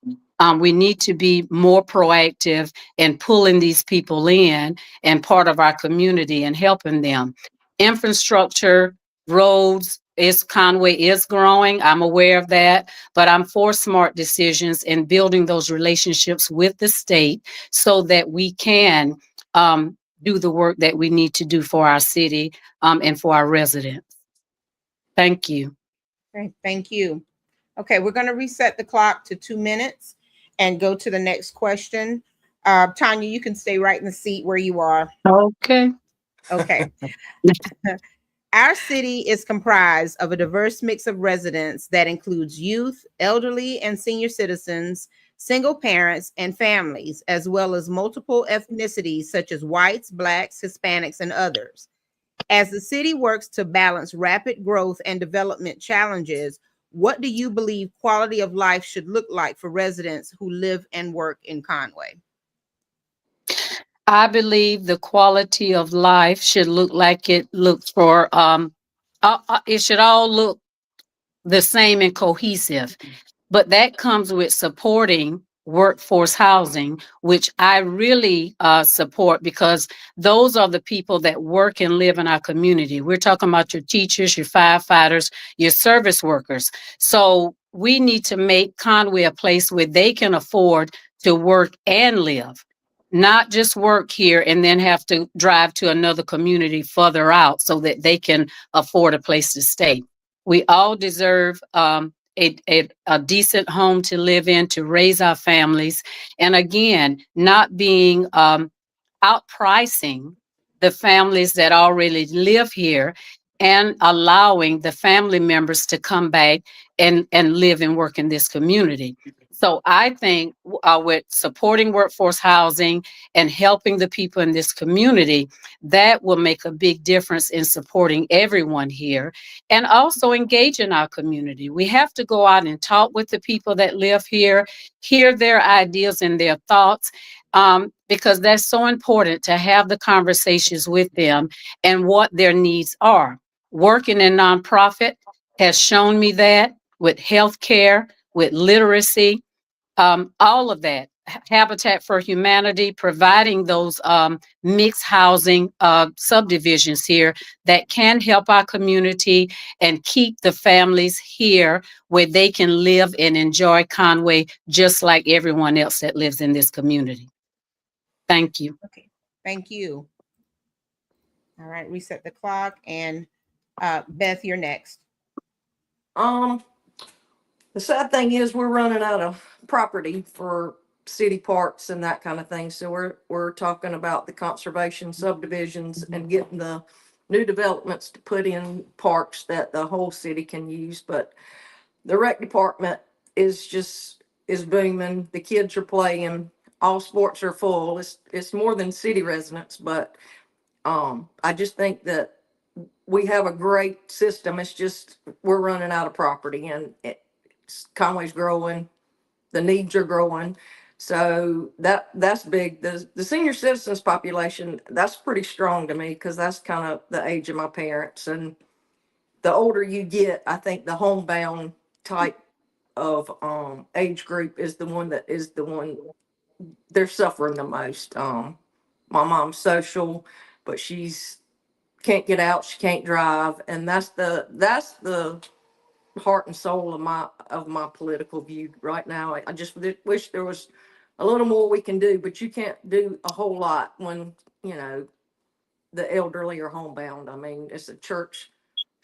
We need to be more proactive in pulling these people in and part of our community and helping them. Infrastructure, roads, Conway is growing. I'm aware of that, but I'm for smart decisions and building those relationships with the state so that we can do the work that we need to do for our city and for our residents. Thank you. Okay, thank you. Okay, we're going to reset the clock to 2 minutes and go to the next question. Tanya, you can stay right in the seat where you are. Okay. Okay. Our city is comprised of a diverse mix of residents that includes youth, elderly and senior citizens, single parents, and families, as well as multiple ethnicities such as whites, blacks, Hispanics, and others. As the city works to balance rapid growth and development challenges, what do you believe quality of life should look like for residents who live and work in Conway? I believe the quality of life should look like it looks for, it should all look the same and cohesive. But that comes with supporting workforce housing, which I really support, because those are the people that work and live in our community. We're talking about your teachers, your firefighters, your service workers. So we need to make Conway a place where they can afford to work and live, not just work here and then have to drive to another community further out so that they can afford a place to stay. We all deserve a decent home to live in, to raise our families. And again, not being outpricing the families that already live here and allowing the family members to come back and live and work in this community. So I think with supporting workforce housing and helping the people in this community, that will make a big difference in supporting everyone here and also engage in our community. We have to go out and talk with the people that live here, hear their ideas and their thoughts, because that's so important to have the conversations with them and what their needs are. Working in nonprofit has shown me that with healthcare, with literacy, all of that. Habitat for Humanity, providing those mixed housing subdivisions here that can help our community and keep the families here where they can live and enjoy Conway just like everyone else that lives in this community. Thank you. Okay. Thank you. All right, reset the clock. And Beth, you're next. The sad thing is we're running out of property for city parks and that kind of thing. So we're talking about the conservation subdivisions and getting the new developments to put in parks that the whole city can use. But the rec department is booming. The kids are playing. All sports are full. It's more than city residents, but I just think that we have a great system. It's just we're running out of property, and Conway's growing, the needs are growing. So that's big. The senior citizens population, that's pretty strong to me because that's kind of the age of my parents. And the older you get, I think the homebound type of age group is the one they're suffering the most. My mom's social, but she's can't get out, she can't drive, and that's the heart and soul of my political view right now. I just wish there was a little more we can do, but you can't do a whole lot when the elderly are homebound. I mean, it's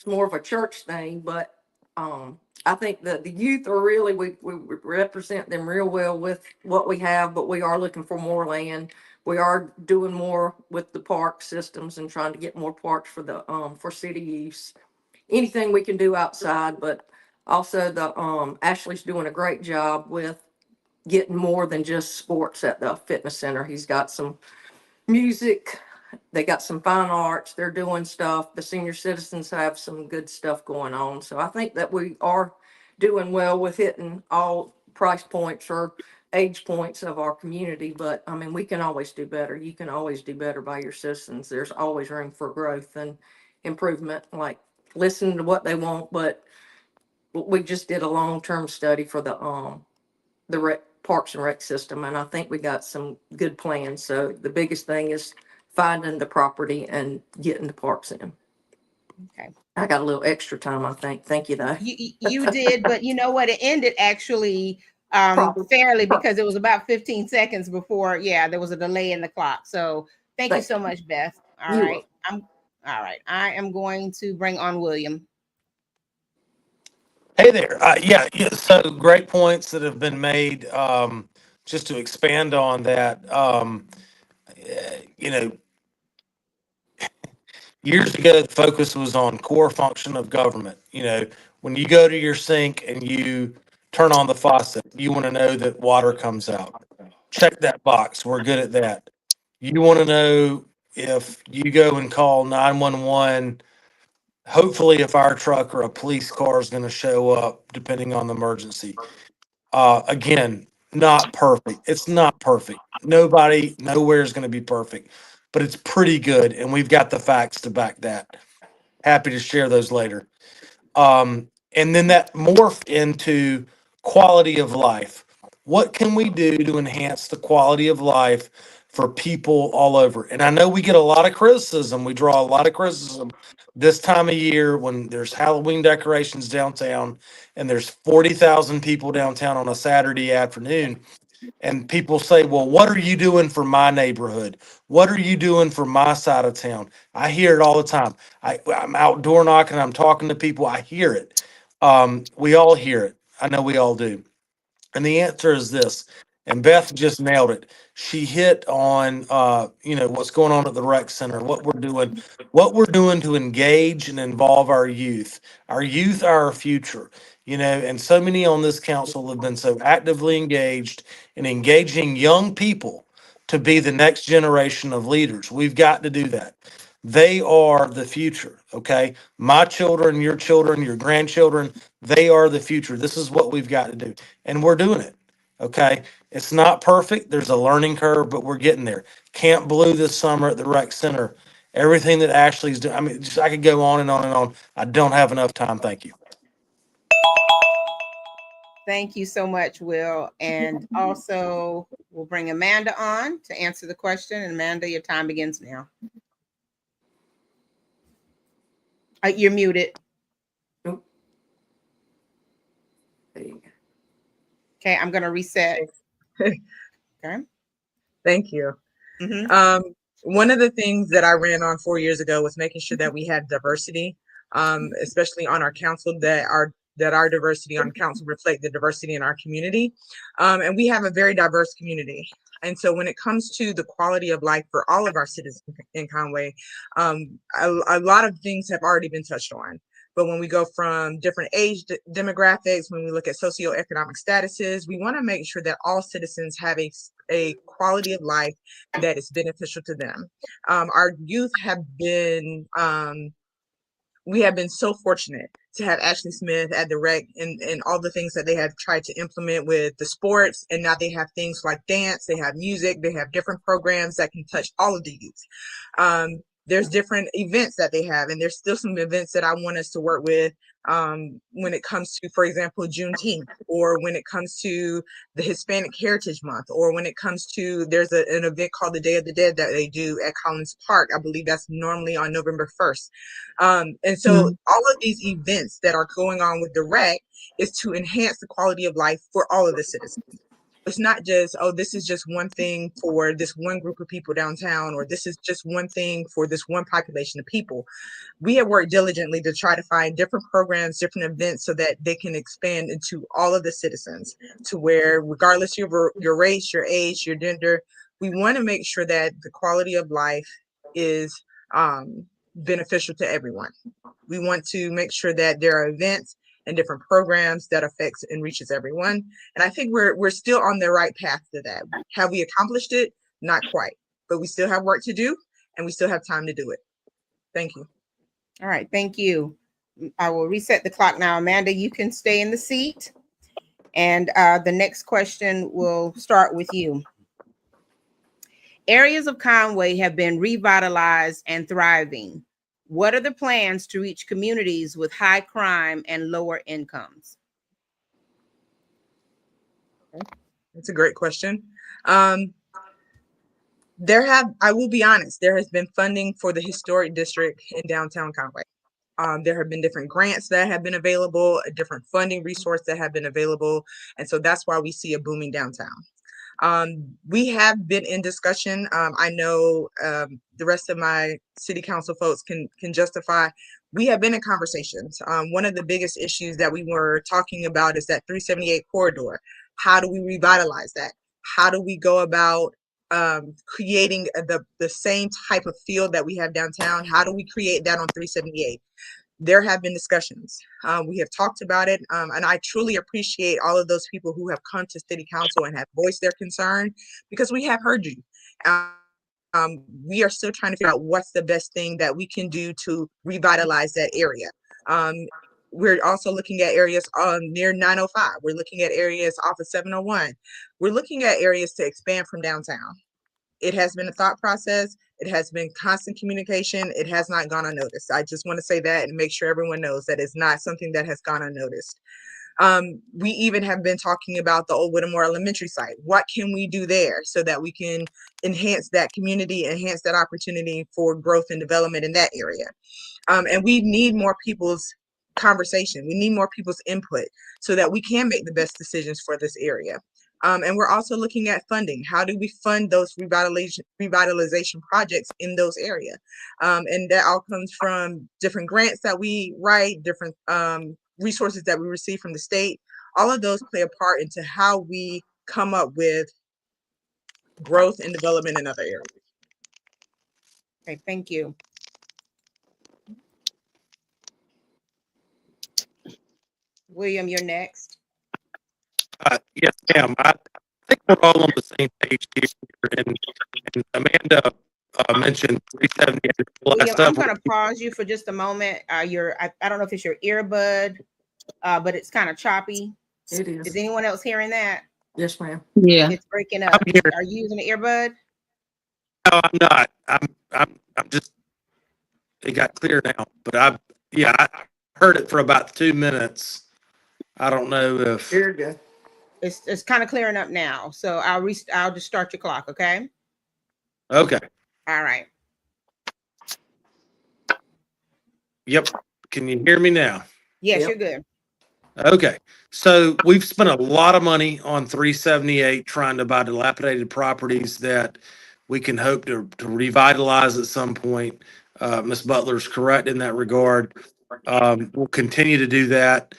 more of a church thing, but I think that the youth are really we represent them real well with what we have, but we are looking for more land. We are doing more with the park systems and trying to get more parks for the for city use. Anything we can do outside, but also the Ashley's doing a great job with getting more than just sports at the fitness center. He's got some music, they got some fine arts, they're doing stuff. The senior citizens have some good stuff going on. So I think that we are doing well with hitting all price points or age points of our community. But I mean, we can always do better. You can always do better by your citizens. There's always room for growth and improvement, like listening to what they want. But we just did a long-term study for the Parks and Rec system, and I think we got some good plans. So the biggest thing is finding the property and getting the parks in. Okay. I got a little extra time, I think. Thank you, though. You did, but you know what? It ended actually Probably. fairly because it was about 15 seconds before. Yeah, there was a delay in the clock. So thank you so much, Beth. All right. All right. I am going to bring on William. Hey there. Yeah. So great points that have been made. Just to expand on that, you know, years ago, the focus was on core function of government. When you go to your sink and you turn on the faucet, you want to know that water comes out. Check that box. We're good at that. You want to know if you go and call 911, hopefully a fire truck or a police car is going to show up depending on the emergency. Again, not perfect. It's not perfect. Nobody, nowhere is going to be perfect, but it's pretty good. And we've got the facts to back that. Happy to share those later. And then that morphed into quality of life. What can we do to enhance the quality of life for people all over? And I know we get a lot of criticism. We draw a lot of criticism this time of year when there's Halloween decorations downtown and there's 40,000 people downtown on a Saturday afternoon. And people say, well, what are you doing for my neighborhood? What are you doing for my side of town? I hear it all the time. I'm out door knocking, I'm talking to people, I hear it. We all hear it. I know we all do. And the answer is this. And Beth just nailed it. She hit on what's going on at the rec center, what we're doing to engage and involve our youth. Our youth are our future. And so many on this council have been so actively engaged in engaging young people to be the next generation of leaders. We've got to do that. They are the future. Okay. My children, your grandchildren, they are the future. This is what we've got to do. And we're doing it. Okay. It's not perfect. There's a learning curve, but we're getting there. Camp Blue this summer at the rec center. Everything that Ashley's doing. I mean, I could go on and on and on. I don't have enough time. Thank you. Thank you so much, Will. And also, we'll bring Amanda on to answer the question. And Amanda, your time begins now. You're muted. Nope. Okay, I'm going to reset. Okay. Thank you. Mm-hmm. One of the things that I ran on 4 years ago was making sure that we had diversity, especially on our council, that our diversity on council reflect the diversity in our community. And we have a very diverse community. And so when it comes to the quality of life for all of our citizens in Conway, a lot of things have already been touched on. But when we go from different age demographics, when we look at socioeconomic statuses, we want to make sure that all citizens have a quality of life that is beneficial to them. Our youth have been, we have been so fortunate to have Ashley Smith at the rec and all the things that they have tried to implement with the sports. And now they have things like dance, they have music, they have different programs that can touch all of the youth. There's different events that they have, and there's still some events that I want us to work with when it comes to, for example, Juneteenth, or when it comes to the Hispanic Heritage Month, or when it comes to, there's an event called the Day of the Dead that they do at Collins Park. I believe that's normally on November 1st. And so all of these events that are going on with the rec is to enhance the quality of life for all of the citizens. It's not just, oh, this is just one thing for this one group of people downtown, or this is just one thing for this one population of people. We have worked diligently to try to find different programs, different events, so that they can expand into all of the citizens, to where, regardless of your race, your age, your gender, we want to make sure that the quality of life is beneficial to everyone. We want to make sure that there are events and different programs that affects and reaches everyone. And I think we're still on the right path to that. Have we accomplished it? Not quite, but we still have work to do, and we still have time to do it. Thank you. All right, thank you. I will reset the clock now. Amanda, you can stay in the seat. And the next question will start with you. Areas of Conway have been revitalized and thriving. What are the plans to reach communities with high crime and lower incomes? That's a great question. I will be honest, there has been funding for the historic district in downtown Conway. There have been different grants that have been available, different funding resources that have been available. And so that's why we see a booming downtown. We have been in discussion. I know the rest of my city council folks can justify. We have been in conversations. One of the biggest issues that we were talking about is that 378 corridor. How do we revitalize that? How do we go about creating the same type of feel that we have downtown? How do we create that on 378? There have been discussions. We have talked about it, and I truly appreciate all of those people who have come to city council and have voiced their concern, because we have heard you. We are still trying to figure out what's the best thing that we can do to revitalize that area. We're also looking at areas near 905. We're looking at areas off of 701. We're looking at areas to expand from downtown. It has been a thought process. It has been constant communication. It has not gone unnoticed. I just want to say that and make sure everyone knows that it's not something that has gone unnoticed. We even have been talking about the old Whittemore Elementary site. What can we do there so that we can enhance that community, enhance that opportunity for growth and development in that area? And we need more people's conversation. We need more people's input so that we can make the best decisions for this area. And we're also looking at funding. How do we fund those revitalization projects in those areas? And that all comes from different grants that we write, different resources that we receive from the state. All of those play a part into how we come up with growth and development in other areas. Okay, thank you. William, you're next. Yes, ma'am. I think we're all on the same page here. And Amanda mentioned 378. William, I'm going to pause you for just a moment. I don't know if it's your earbud, but it's kind of choppy. It is. Is anyone else hearing that? Yes, ma'am. Yeah. It's breaking up. Are you using an earbud? No, I'm not. I'm just. It got clear now, but I heard it for about 2 minutes. I don't know if You're good. It's kind of clearing up now. So I'll just start your clock. Okay. Okay. All right. Yep. Can you hear me now? Yes, Yep. you're good. Okay. So we've spent a lot of money on 378 trying to buy dilapidated properties that we can hope to revitalize at some point. Ms. Butler's correct in that regard. We'll continue to do that,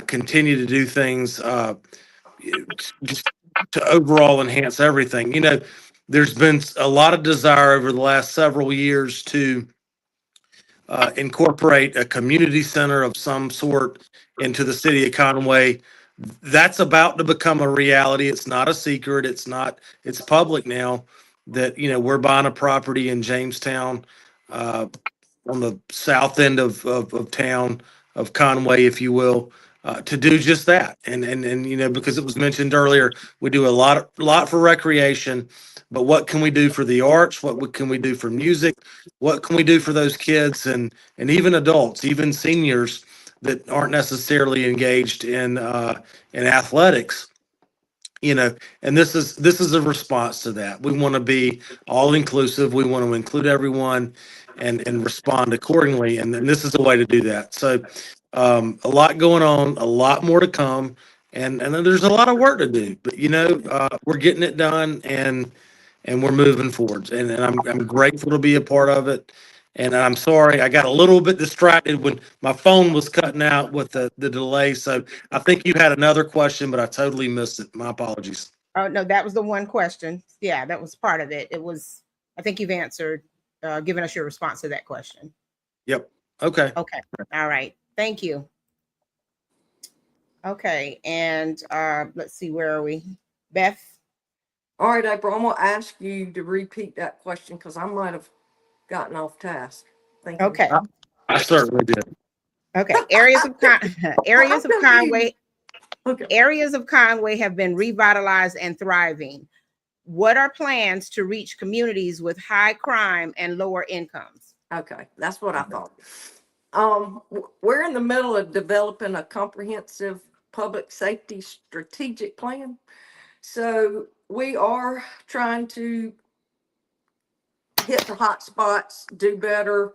continue to do things just to overall enhance everything. You know, there's been a lot of desire over the last several years to incorporate a community center of some sort into the city of Conway. That's about to become a reality. It's not a secret. It's public now that, you know, we're buying a property in Jamestown, on the south end of town of Conway, if you will, to do just that. And you know, because it was mentioned earlier, we do a lot for recreation, but what can we do for the arts? Can we do for music? What can we do for those kids and even adults, even seniors that aren't necessarily engaged in athletics? You know, and this is a response to that. We want to be all inclusive. We want to include everyone and respond accordingly. And then this is a way to do that. So a lot going on, a lot more to come, and then there's a lot of work to do. But you know, we're getting it done, and we're moving forwards. And I'm grateful to be a part of it. And I'm sorry, I got a little bit distracted when my phone was cutting out with the delay. So I think you had another question, but I totally missed it. My apologies. Oh, no, that was the one question. Yeah, that was part of it. It was, I think you've answered, given us your response to that question. Yep. Okay. Okay. All right. Thank you. Okay. And let's see, where are we? Beth? All right, April, I'm gonna ask you to repeat that question because I might have gotten off task. Thank you. Okay. I certainly did. Okay. Areas of Conway. Okay. Areas of Conway have been revitalized and thriving. What are plans to reach communities with high crime and lower incomes? Okay, that's what I thought. We're in the middle of developing a comprehensive public safety strategic plan. So we are trying to hit the hot spots, do better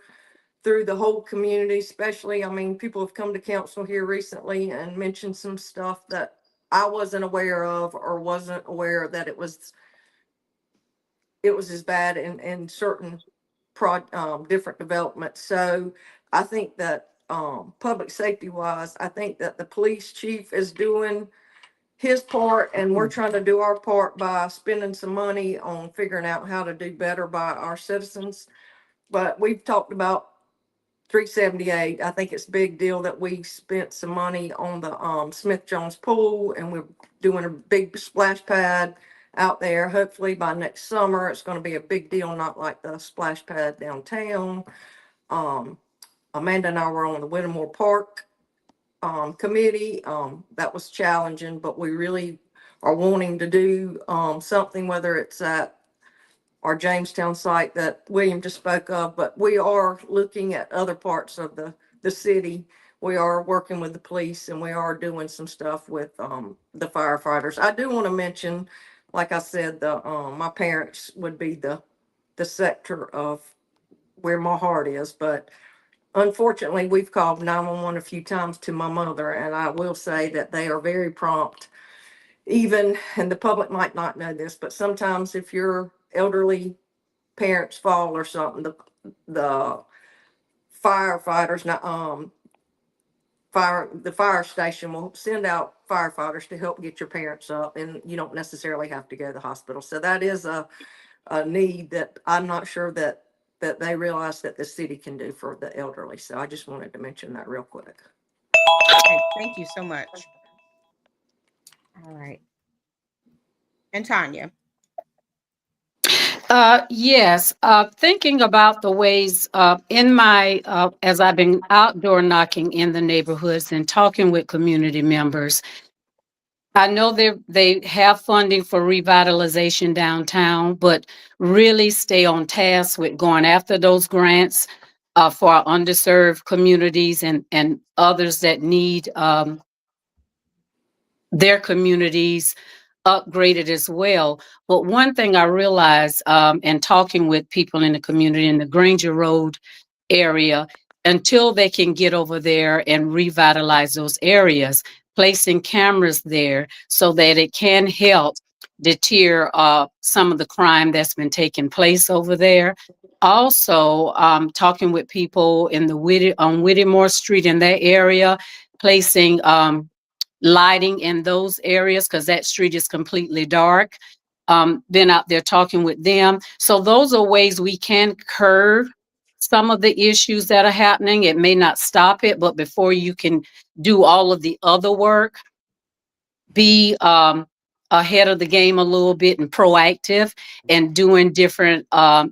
through the whole community, especially, I mean, people have come to council here recently and mentioned some stuff that I wasn't aware of or wasn't aware that it was as bad in certain different developments. So I think that public safety wise, I think that the police chief is doing his part, and we're trying to do our part by spending some money on figuring out how to do better by our citizens. But we've talked about 378. I think it's a big deal that we spent some money on the Smith Jones pool, and we're doing a big splash pad out there. Hopefully by next summer, it's going to be a big deal, not like the splash pad downtown. Amanda and I were on the Whittemore Park committee. That was challenging, but we really are wanting to do something, whether it's at our Jamestown site that William just spoke of, but we are looking at other parts of the city. We are working with the police, and we are doing some stuff with the firefighters. I do want to mention, like I said, my parents would be the sector of where my heart is, but unfortunately, we've called 911 a few times to my mother, and I will say that they are very prompt. Even, and the public might not know this, but sometimes if your elderly parents fall or something, the firefighters, the fire station will send out firefighters to help get your parents up, and you don't necessarily have to go to the hospital. So that is a need that I'm not sure that they realize that the city can do for the elderly. So I just wanted to mention that real quick. Okay, thank you so much. All right. And Tanya. Yes, thinking about the ways in my, as I've been outdoor knocking in the neighborhoods and talking with community members, I know they have funding for revitalization downtown, but really stay on task with going after those grants for our underserved communities and others that need their communities upgraded as well. But one thing I realized in talking with people in the community in the Granger Road area, until they can get over there and revitalize those areas, placing cameras there so that it can help deter some of the crime that's been taking place over there. Also, talking with people in the on Whittemore Street in that area, placing lighting in those areas because that street is completely dark. Been out there talking with them. So those are ways we can curb some of the issues that are happening. It may not stop it, but before you can do all of the other work, be ahead of the game a little bit and proactive and doing different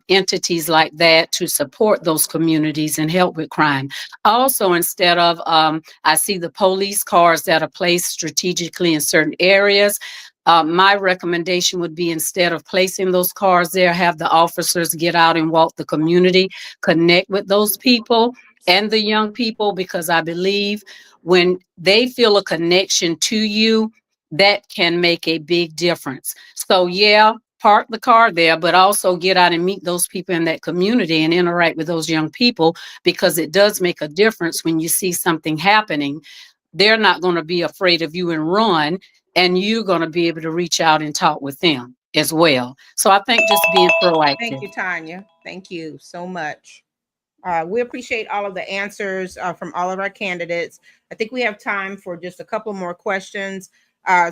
entities like that to support those communities and help with crime. Also, instead of, I see the police cars that are placed strategically in certain areas. My recommendation would be, instead of placing those cars there, have the officers get out and walk the community, connect with those people and the young people, because I believe when they feel a connection to you, that can make a big difference. So yeah, park the car there, but also get out and meet those people in that community and interact with those young people, because it does make a difference when you see something happening. They're not going to be afraid of you and run, and you're going to be able to reach out and talk with them as well. So I think just being Thank proactive. you, Tanya. Thank you so much. We appreciate all of the answers from all of our candidates. I think we have time for just a couple more questions.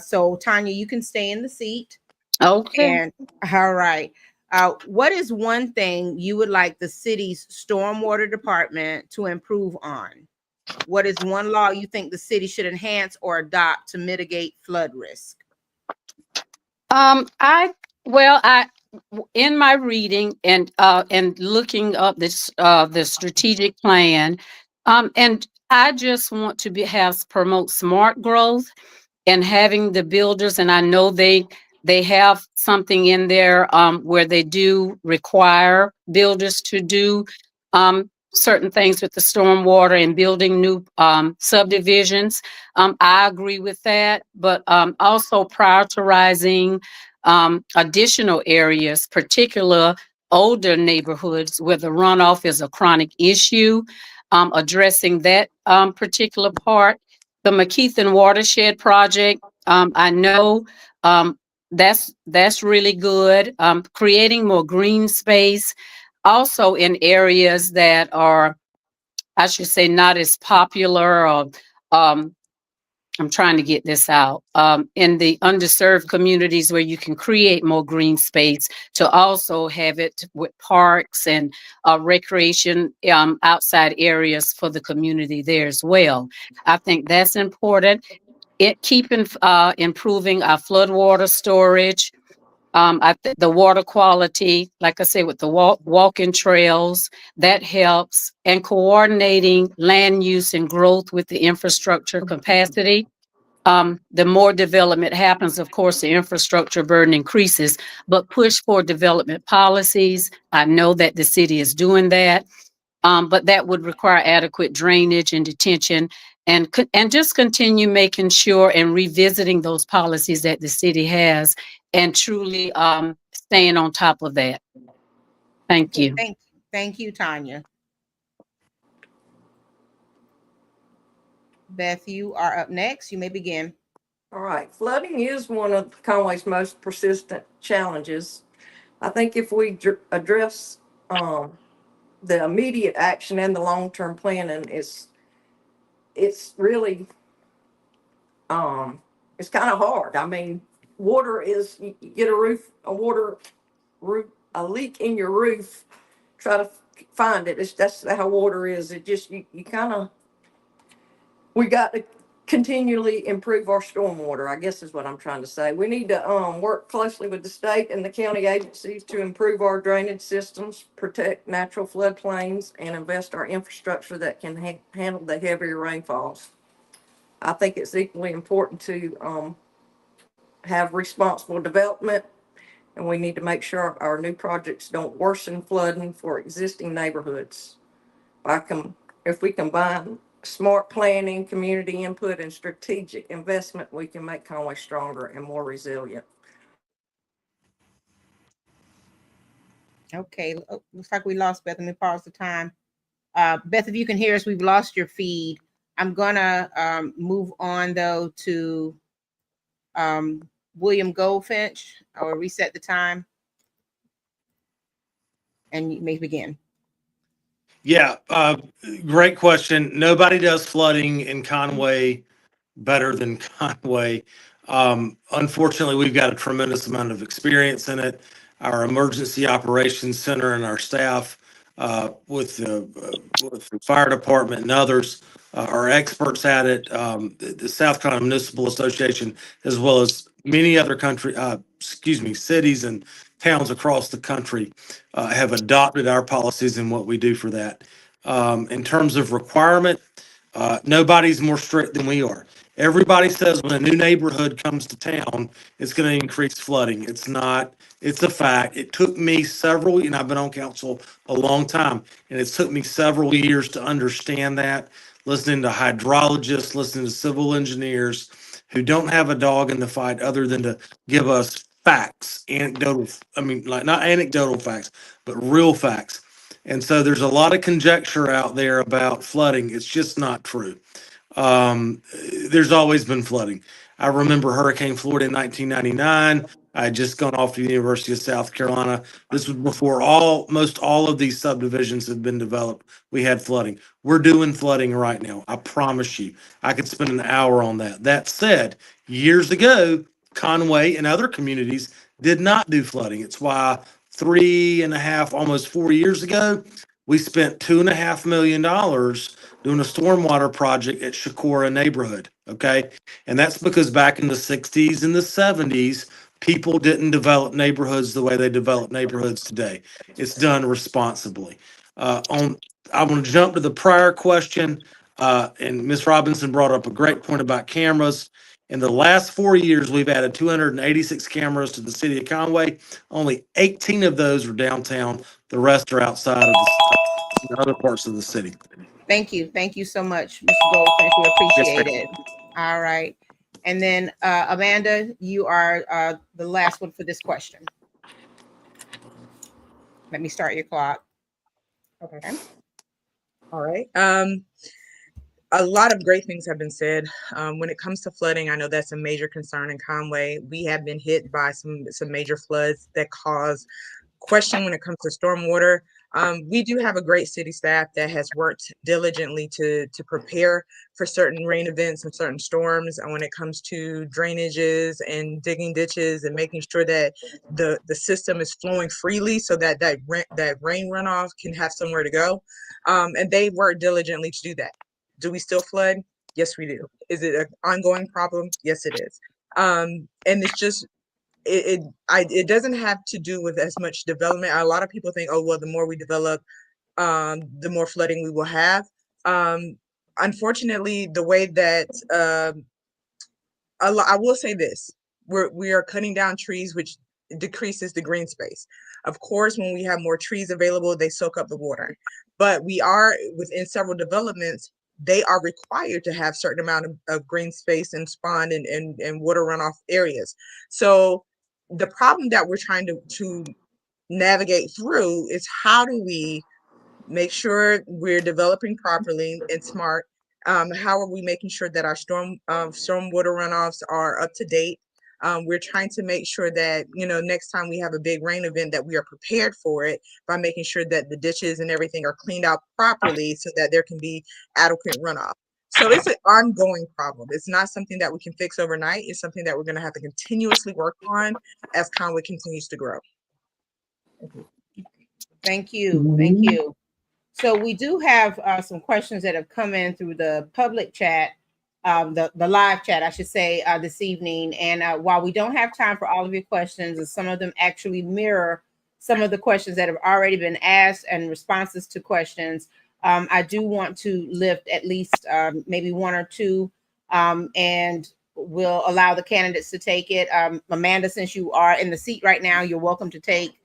So Tanya, you can stay in the seat. Okay. And all right. What is one thing you would like the city's stormwater department to improve on? What is one law you think the city should enhance or adopt to mitigate flood risk? I in my reading and looking up this the strategic plan, and I just want to have promote smart growth and having the builders, and I know they have something in there where they do require builders to do certain things with the stormwater and building new subdivisions. I agree with that, but also prioritizing additional areas, particular older neighborhoods where the runoff is a chronic issue, addressing that particular part. The McKeithen Watershed Project, I know that's really good. Creating more green space, also in areas that are, I should say, not as popular, or I'm trying to get this out, in the underserved communities where you can create more green space to also have it with parks and recreation outside areas for the community there as well. I think that's important. It keeping improving our floodwater storage. The water quality, like I say, with the walking trails, that helps, and coordinating land use and growth with the infrastructure capacity. The more development happens, of course, the infrastructure burden increases, but push for development policies. I know that the city is doing that, but that would require adequate drainage and detention, and just continue making sure and revisiting those policies that the city has, and truly staying on top of that. Thank you. Thank you, Tanya. Beth, you are up next. You may begin. All right. Flooding is one of Conway's most persistent challenges. I think if we address the immediate action and the long-term planning, it's really it's kind of hard. I mean, water is, you get a leak in your roof, try to find it. That's how water is. It just, you kind of, we got to continually improve our stormwater, I guess is what I'm trying to say. We need to work closely with the state and the county agencies to improve our drainage systems, protect natural floodplains, and invest our infrastructure that can handle the heavier rainfalls. I think it's equally important to have responsible development, and we need to make sure our new projects don't worsen flooding for existing neighborhoods. If we combine smart planning, community input, and strategic investment, we can make Conway stronger and more resilient. Okay, looks like we lost Beth. Let me pause the time. Beth, if you can hear us, we've lost your feed. I'm gonna move on though to William Goldfinch, I will reset the time and you may begin. Yeah, great question. Nobody does flooding in Conway better than Conway. Unfortunately, we've got a tremendous amount of experience in it. Our emergency operations center and our staff with the fire department and others are experts at it. The South Carolina Municipal Association, as well as many other cities and towns across the country, have adopted our policies and what we do for that. In terms of requirement, nobody's more strict than we are. Everybody says when a new neighborhood comes to town, it's going to increase flooding. It's not. It's a fact. It took me several, I've been on council a long time, and it took me several years to understand that. Listening to hydrologists, listening to civil engineers who don't have a dog in the fight other than to give us facts, like not anecdotal facts, but real facts. And so there's a lot of conjecture out there about flooding. It's just not true. Um, there's always been flooding. I remember Hurricane Florida in 1999. I had just gone off to the University of South Carolina. This was before most all of these subdivisions had been developed. We had flooding. We're doing flooding right now. I promise you. I could spend an hour on that. That said, years ago, Conway and other communities did not do flooding. It's why 3.5, almost 4 years ago, we spent $2.5 million doing a stormwater project at Shakora neighborhood. Okay. And that's because back in the 60s and the 70s, people didn't develop neighborhoods the way they develop neighborhoods today. It's done responsibly. I want to jump to the prior question. And Ms. Robinson brought up a great point about cameras. In the last 4 years, we've added 286 cameras to the city of Conway. Only 18 of those are downtown. The rest are outside of the other parts of the city. Thank you. Thank you so much, Mr. Goldfinch. We appreciate it. All right. And then Amanda, you are the last one for this question. Let me start your clock. Okay. All right. A lot of great things have been said. When it comes to flooding, I know that's a major concern in Conway. We have been hit by some major floods that cause question when it comes to stormwater. We do have a great city staff that has worked diligently to prepare for certain rain events and certain storms. And when it comes to drainages and digging ditches and making sure that the system is flowing freely so that rain runoff can have somewhere to go. And they work diligently to do that. Do we still flood? Yes, we do. Is it an ongoing problem? Yes, it is. And it's just, it doesn't have to do with as much development. A lot of people think, oh, well, the more we develop, the more flooding we will have. Unfortunately, the way that, I will say this, we are cutting down trees, which decreases the green space. Of course, when we have more trees available, they soak up the water. But we are within several developments, they are required to have certain amount of green space and spawn and water runoff areas. So the problem that we're trying to navigate through is how do we make sure we're developing properly and smart? How are we making sure that our storm water runoffs are up to date? We're trying to make sure that, next time we have a big rain event, that we are prepared for it by making sure that the ditches and everything are cleaned out properly so that there can be adequate runoff. So it's an ongoing problem. It's not something that we can fix overnight. It's something that we're going to have to continuously work on as Conway continues to grow. Thank you. Thank you. So we do have some questions that have come in through the public chat, the live chat, I should say, this evening. And while we don't have time for all of your questions, and some of them actually mirror some of the questions that have already been asked and responses to questions, I do want to lift at least maybe one or two, and we'll allow the candidates to take it. Amanda, since you are in the seat right now, you're welcome to take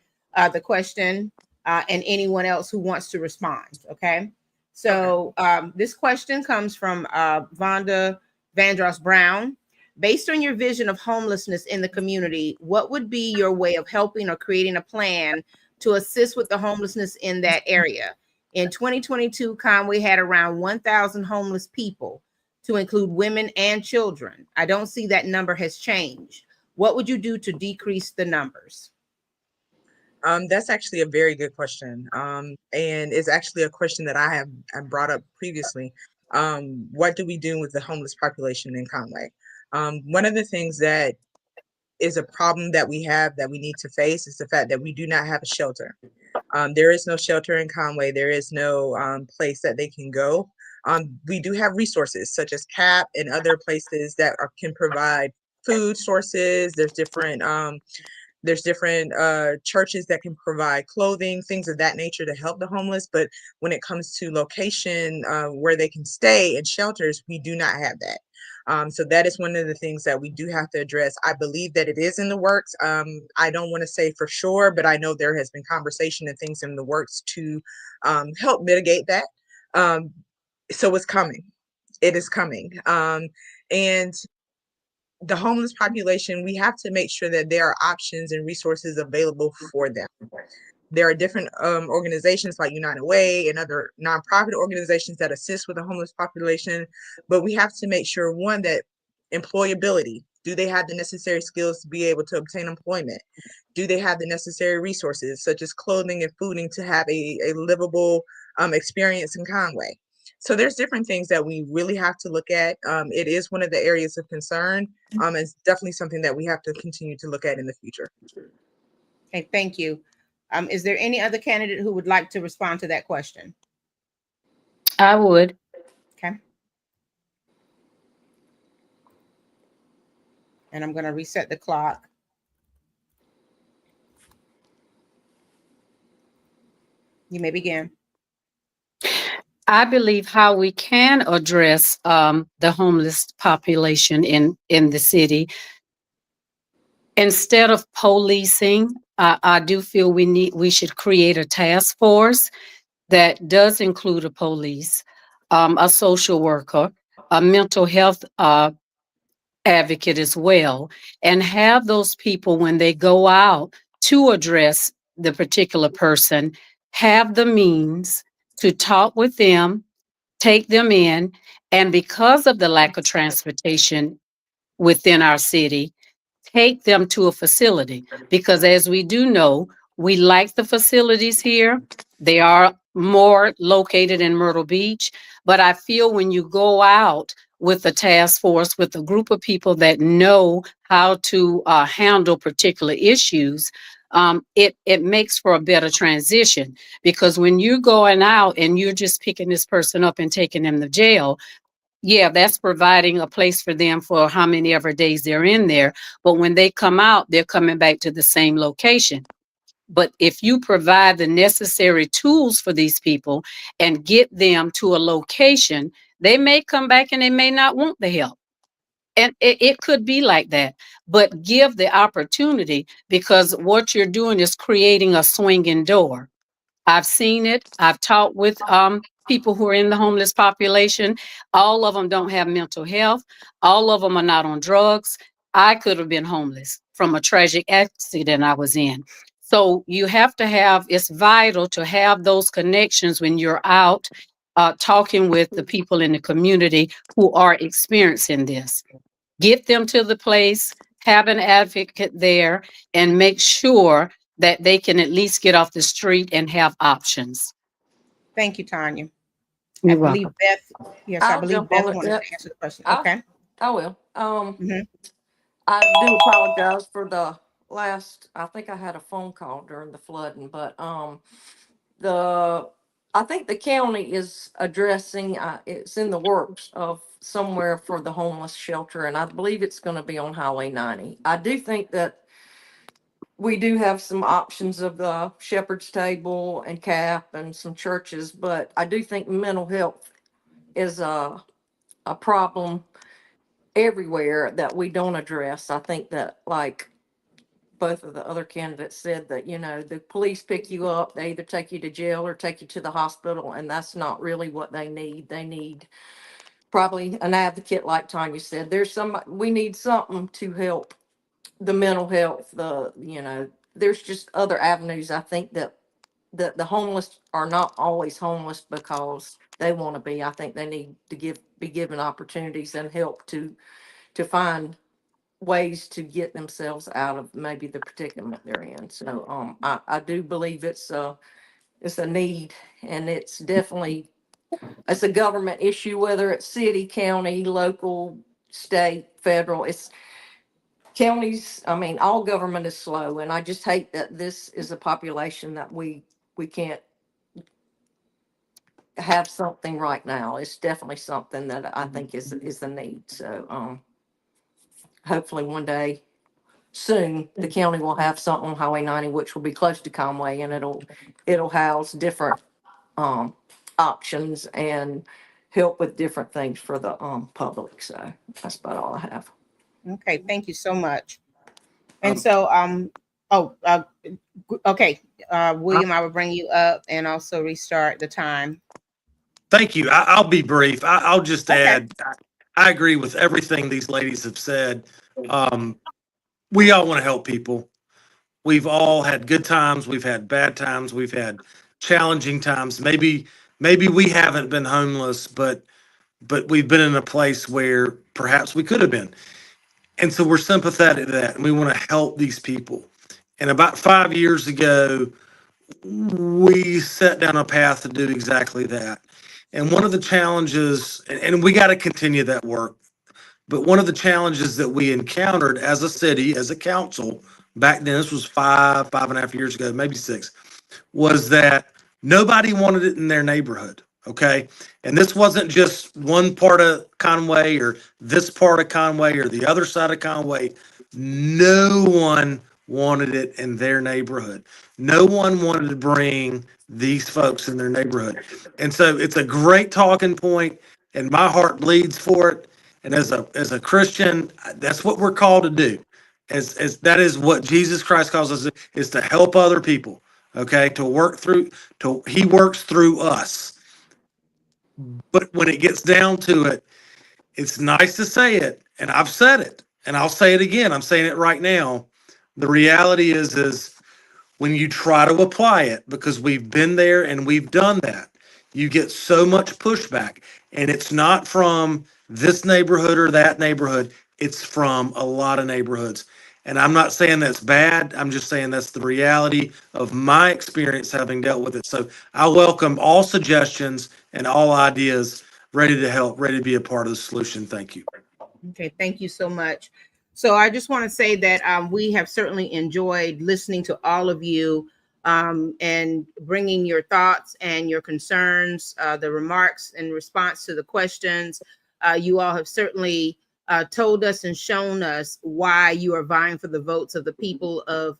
the question. And anyone else who wants to respond. Okay. So this question comes from Vonda Vandross Brown. Based on your vision of homelessness in the community, what would be your way of helping or creating a plan to assist with the homelessness in that area? In 2022, Conway had around 1,000 homeless people, to include women and children. I don't see that number has changed. What would you do to decrease the numbers? That's actually a very good question. And it's actually a question that I brought up previously. What do we do with the homeless population in Conway? One of the things that is a problem that we have that we need to face is the fact that we do not have a shelter. There is no shelter in Conway. There is no place that they can go. We do have resources such as CAP and other places that can provide food sources. There's different churches that can provide clothing, things of that nature to help the homeless. But when it comes to location where they can stay and shelters, we do not have that. So that is one of the things that we do have to address. I believe that it is in the works. I don't want to say for sure, but I know there has been conversation and things in the works to help mitigate that. So it's coming. It is coming. And the homeless population, we have to make sure that there are options and resources available for them. There are different organizations like United Way and other nonprofit organizations that assist with the homeless population, but we have to make sure, one, that employability, do they have the necessary skills to be able to obtain employment? Do they have the necessary resources such as clothing and fooding to have a livable experience in Conway? So there's different things that we really have to look at. It is one of the areas of concern. It's definitely something that we have to continue to look at in the future. Okay, thank you. Is there any other candidate who would like to respond to that question? I would. Okay. And I'm going to reset the clock. You may begin. I believe how we can address the homeless population in the city, instead of policing, I do feel we should create a task force that does include a police, a social worker, a mental health advocate as well, and have those people, when they go out to address the particular person, have the means to talk with them, take them in. And because of the lack of transportation within our city, take them to a facility. Because as we do know, we like the facilities here. They are more located in Myrtle Beach. But I feel when you go out with a task force, with a group of people that know how to handle particular issues, it makes for a better transition. Because when you're going out and you're just picking this person up and taking them to jail, yeah, that's providing a place for them for how many ever days they're in there. But when they come out, they're coming back to the same location. But if you provide the necessary tools for these people and get them to a location, they may come back and they may not want the help. And it could be like that, but give the opportunity, because what you're doing is creating a swinging door. I've seen it. I've talked with people who are in the homeless population. All of them don't have mental health. All of them are not on drugs. I could have been homeless from a tragic accident I was in. So you have to have, it's vital to have those connections when you're out talking with the people in the community who are experiencing this. Get them to the place, have an advocate there, and make sure that they can at least get off the street and have options. Thank you, Tanya. You're I believe welcome. Beth, yes, I I'll believe jump Beth on it. wanted Yep. to answer the question. I- Okay. I will. Mhm. I do apologize for the last. I think I had a phone call during the flooding, but the I think the county is addressing. It's in the works of somewhere for the homeless shelter, and I believe it's going to be on Highway 90. I do think that we do have some options of the Shepherd's Table and CAP and some churches, but I do think mental health is a problem everywhere that we don't address. I think that, like both of the other candidates said, that, you know, the police pick you up, they either take you to jail or take you to the hospital, and that's not really what they need. They need probably an advocate, like Tanya said. We need something to help the mental health, there's just other avenues. I think that the homeless are not always homeless because they want to be. I think they need to be given opportunities and help to find ways to get themselves out of maybe the predicament they're in. So I do believe it's a need, and it's definitely it's a government issue, whether it's city, county, local, state, federal. It's counties. I mean, all government is slow, and I just hate that this is a population that we can't have something right now. It's definitely something that I think is a need. So hopefully one day soon the county will have something on Highway 90, which will be close to Conway, and it'll house different um options and help with different things for the public. So that's about all I have. Okay, thank you so much. And Um, so, okay, William, I will bring you up and also restart the time. Thank you. I'll be brief. I'll just Okay. add, I agree with everything these ladies have said. We all want to help people. We've all had good times. We've had bad times. We've had challenging times. Maybe we haven't been homeless, but we've been in a place where perhaps we could have been. And so we're sympathetic to that, and we want to help these people. And about 5 years ago, we set down a path to do exactly that. And one of the challenges, and we got to continue that work, but one of the challenges that we encountered as a city, as a council, back then, this was 5.5 years ago, maybe 6, was that nobody wanted it in their neighborhood. Okay. And this wasn't just one part of Conway or this part of Conway or the other side of Conway. No one wanted it in their neighborhood. No one wanted to bring these folks in their neighborhood. And so it's a great talking point, and my heart bleeds for it. And as a Christian, that's what we're called to do. As that is what Jesus Christ calls us, is to help other people. Okay, to work through, he works through us. But when it gets down to it, it's nice to say it, and I've said it, and I'll say it again. I'm saying it right now. The reality is when you try to apply it, because we've been there and we've done that, you get so much pushback, and it's not from this neighborhood or that neighborhood. It's from a lot of neighborhoods. And I'm not saying that's bad. I'm just saying that's the reality of my experience having dealt with it. So I welcome all suggestions and all ideas, ready to help, ready to be a part of the solution. Thank you. Okay, thank you so much. So I just want to say that we have certainly enjoyed listening to all of you and bringing your thoughts and your concerns, the remarks in response to the questions. You all have certainly told us and shown us why you are vying for the votes of the people of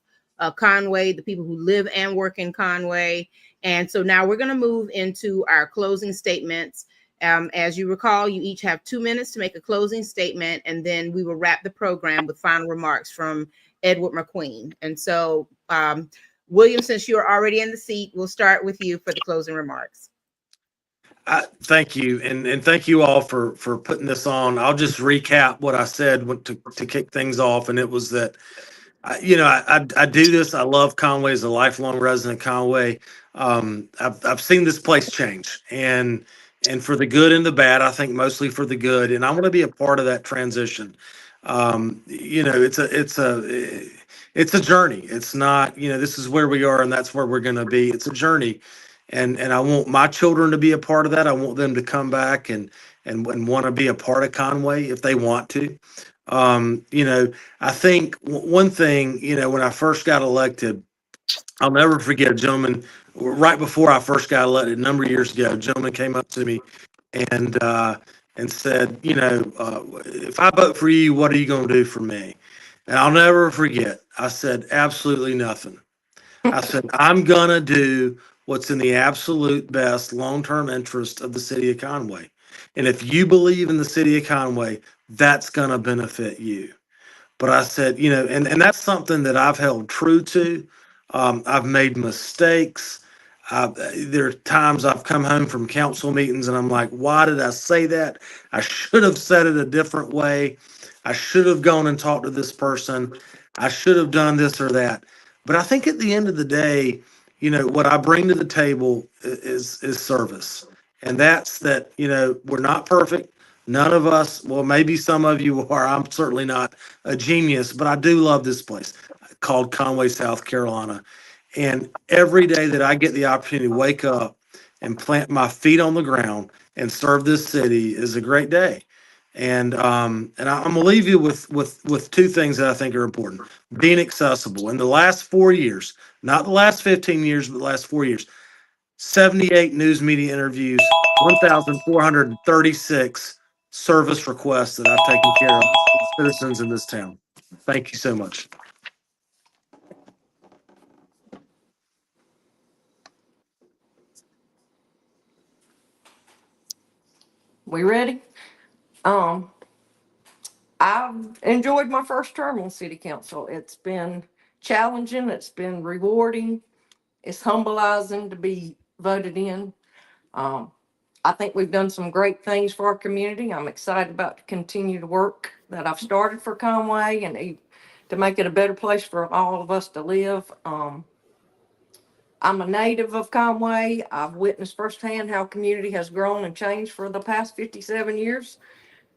Conway, the people who live and work in Conway. And so now we're going to move into our closing statements. As you recall, you each have 2 minutes to make a closing statement, and then we will wrap the program with final remarks from Edward McQueen. And so, William, since you're already in the seat, we'll start with you for the closing remarks. Thank you, and thank you all for putting this on. I'll just recap what I said to kick things off, and it was that I do this. I love Conway as a lifelong resident of Conway. I've seen this place change, and for the good and the bad. I think mostly for the good, and I want to be a part of that transition. It's a journey. It's not, this is where we are and that's where we're going to be. It's a journey, and I want my children to be a part of that. I want them to come back and want to be a part of Conway if they want to. I think one thing, when I first got elected, I'll never forget a gentleman right before I first got elected a number of years ago. A gentleman came up to me and said, if I vote for you, what are you going to do for me? And I'll never forget. I said, absolutely nothing. I said, I'm going to do what's in the absolute best long-term interest of the city of Conway. And if you believe in the city of Conway, that's going to benefit you. But I said, and that's something that I've held true to. I've made mistakes. There are times I've come home from council meetings and I'm like, why did I say that? I should have said it a different way. I should have gone and talked to this person. I should have done this or that. But I think at the end of the day, what I bring to the table is service. And that's that, we're not perfect. None of us, well, maybe some of you are. I'm certainly not a genius, but I do love this place called Conway, South Carolina. And every day that I get the opportunity to wake up and plant my feet on the ground and serve this city is a great day. I'm gonna leave you with two things that I think are important. Being accessible. In the last 4 years, not the last 15 years, but the last 4 years, 78 news media interviews, 1,436 service requests that I've taken care of with citizens in this town. Thank you so much. We ready? Um, I've enjoyed my first term on city council. It's been challenging. It's been rewarding. It's humbling to be voted in. Um, I think we've done some great things for our community. I'm excited about to continue the work that I've started for Conway and to make it a better place for all of us to live. I'm a native of Conway. I've witnessed firsthand how community has grown and changed for the past 57 years.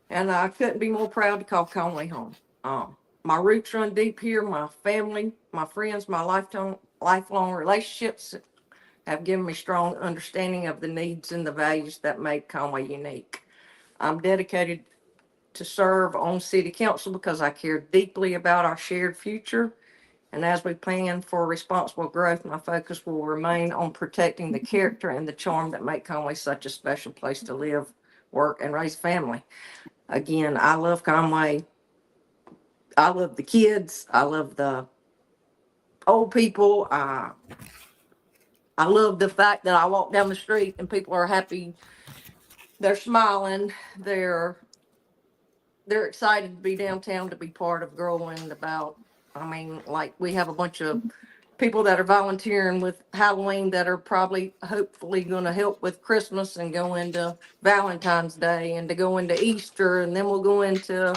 And I couldn't be more proud to call Conway home. My roots run deep here. My family, my friends, my lifelong relationships have given me strong understanding of the needs and the values that make Conway unique. I'm dedicated to serve on city council because I care deeply about our shared future. And as we plan for responsible growth, my focus will remain on protecting the character and the charm that make Conway such a special place to live, work, and raise family. Again, I love Conway. I love the kids. I love the old people. I love the fact that I walk down the street and people are happy. They're smiling. They're excited to be downtown, to be part of growing about. I mean, like we have a bunch of people that are volunteering with Halloween that are probably hopefully going to help with Christmas and go into Valentine's Day and to go into Easter, and then we'll go into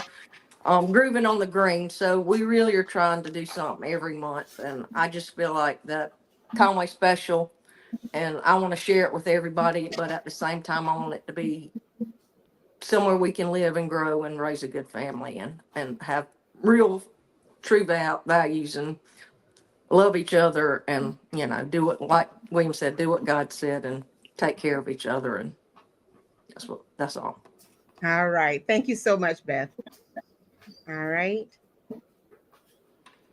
grooving on the green. So we really are trying to do something every month, and I just feel like that Conway special, and I want to share it with everybody, but at the same time I want it to be somewhere we can live and grow and raise a good family and have real true values and love each other, and do it like William said, do what God said and take care of each other. And that's all. All right. Thank you so much, Beth. All right.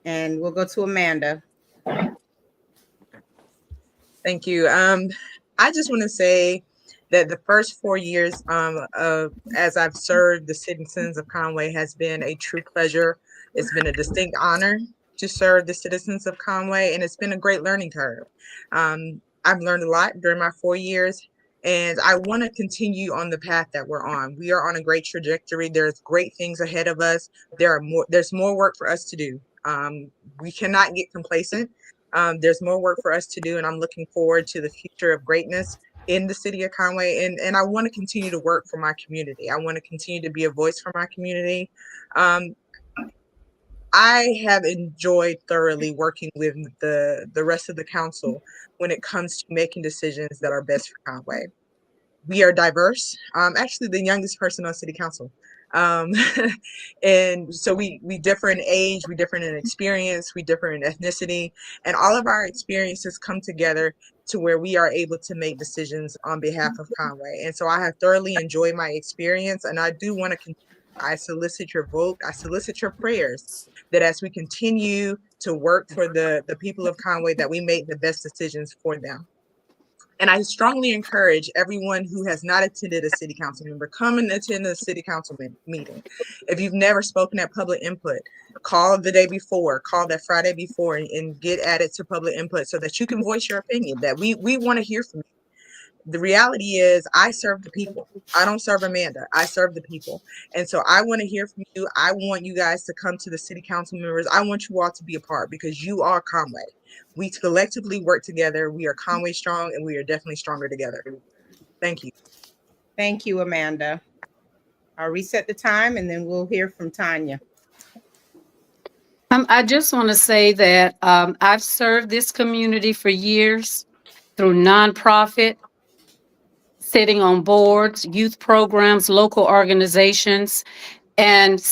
And we'll go to Amanda. Thank you. I just want to say that the first 4 years as I've served the citizens of Conway has been a true pleasure. It's been a distinct honor to serve the citizens of Conway, and it's been a great learning curve. I've learned a lot during my 4 years, and I want to continue on the path that we're on. We are on a great trajectory. There's great things ahead of us. There's more work for us to do. We cannot get complacent. There's more work for us to do, and I'm looking forward to the future of greatness in the city of Conway. And I want to continue to work for my community. I want to continue to be a voice for my community. I have enjoyed thoroughly working with the rest of the council when it comes to making decisions that are best for Conway. We are diverse. Actually the youngest person on city council. And so we differ in age, we differ in experience, we differ in ethnicity, and all of our experiences come together to where we are able to make decisions on behalf of Conway. And so I have thoroughly enjoyed my experience, and I do want to continue. I solicit your vote, I solicit your prayers that as we continue to work for the people of Conway, that we make the best decisions for them. And I strongly encourage everyone who has not attended a city council member, come and attend a city council meeting. If you've never spoken at public input, call the day before, call that Friday before, and get added to public input so that you can voice your opinion, that we want to hear from you. The reality is I serve the people. I don't serve Amanda. I serve the people. And so I want to hear from you. I want you guys to come to the city council members. I want you all to be a part, because you are Conway. We collectively work together. We are Conway strong, and we are definitely stronger together. Thank you. Thank you, Amanda. I'll reset the time and then we'll hear from Tanya. I just want to say that I've served this community for years through nonprofit sitting on boards, youth programs, local organizations, and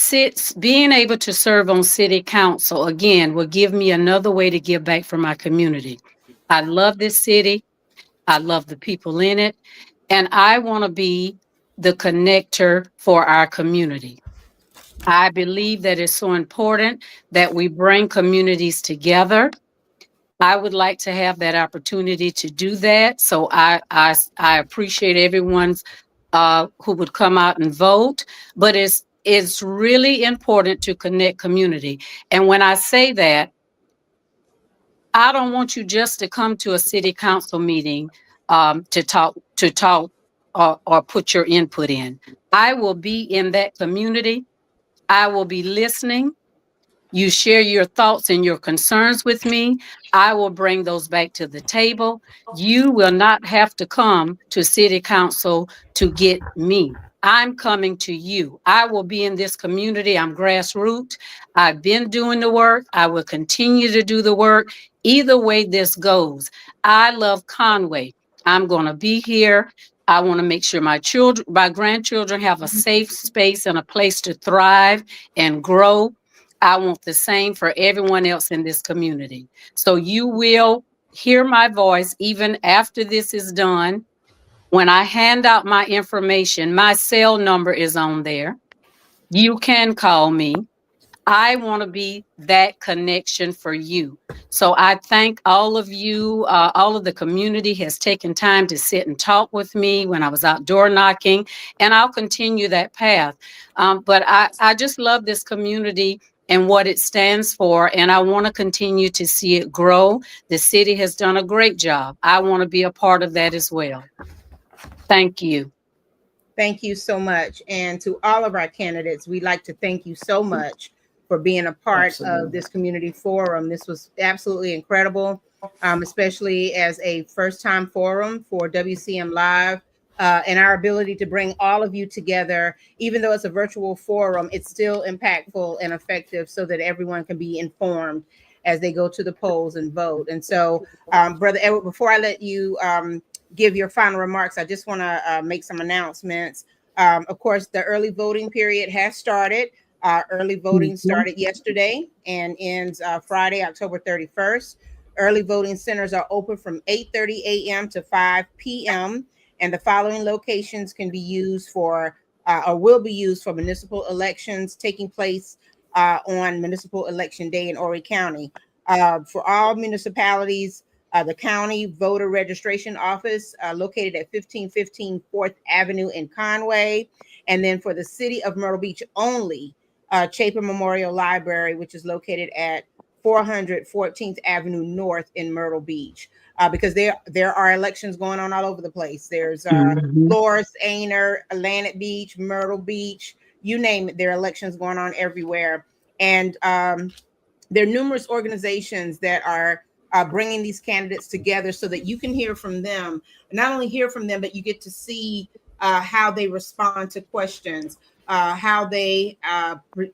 being able to serve on city council, again, will give me another way to give back for my community. I love this city. I love the people in it. And I want to be the connector for our community. I believe that it's so important that we bring communities together. I would like to have that opportunity to do that. So I appreciate everyone's who would come out and vote. But it's really important to connect community. And when I say that, I don't want you just to come to a city council meeting to talk or put your input in. I will be in that community. I will be listening. You share your thoughts and your concerns with me. I will bring those back to the table. You will not have to come to city council to get me. I'm coming to you. I will be in this community. I'm grassroots. I've been doing the work. I will continue to do the work. Either way this goes. I love Conway. I'm going to be here. I want to make sure my grandchildren have a safe space and a place to thrive and grow. I want the same for everyone else in this community. So you will hear my voice even after this is done. When I hand out my information, my cell number is on there. You can call me. I want to be that connection for you. So I thank all of you. All of the community has taken time to sit and talk with me when I was out door knocking, and I'll continue that path. But I just love this community and what it stands for, and I want to continue to see it grow. The city has done a great job. I want to be a part of that as well. Thank you. Thank you so much. And to all of our candidates, we'd like to thank you so much for being a part of this community forum. This was absolutely incredible, especially as a first-time forum for WCM Live. And our ability to bring all of you together, even though it's a virtual forum, it's still impactful and effective so that everyone can be informed as they go to the polls and vote. And so, Brother Edward, before I let you give your final remarks, I just want to make some announcements. Of course, the early voting period has started. Early voting started yesterday and ends Friday, October 31st. Early voting centers are open from 8:30 a.m. to 5 p.m. And the following locations can be used for or will be used for municipal elections taking place on municipal election day in Horry County. For all municipalities, the county voter registration office located at 1515 4th Avenue in Conway. And then for the city of Myrtle Beach only, Chapin Memorial Library, which is located at 400 14th Avenue North in Myrtle Beach. Because there are elections going on all over the place. There's Loris, Aner, Atlantic Beach, Myrtle Beach, you name it. There are elections going on everywhere. And there are numerous organizations that are bringing these candidates together so that you can hear from them. Not only hear from them, but you get to see how they respond to questions, how they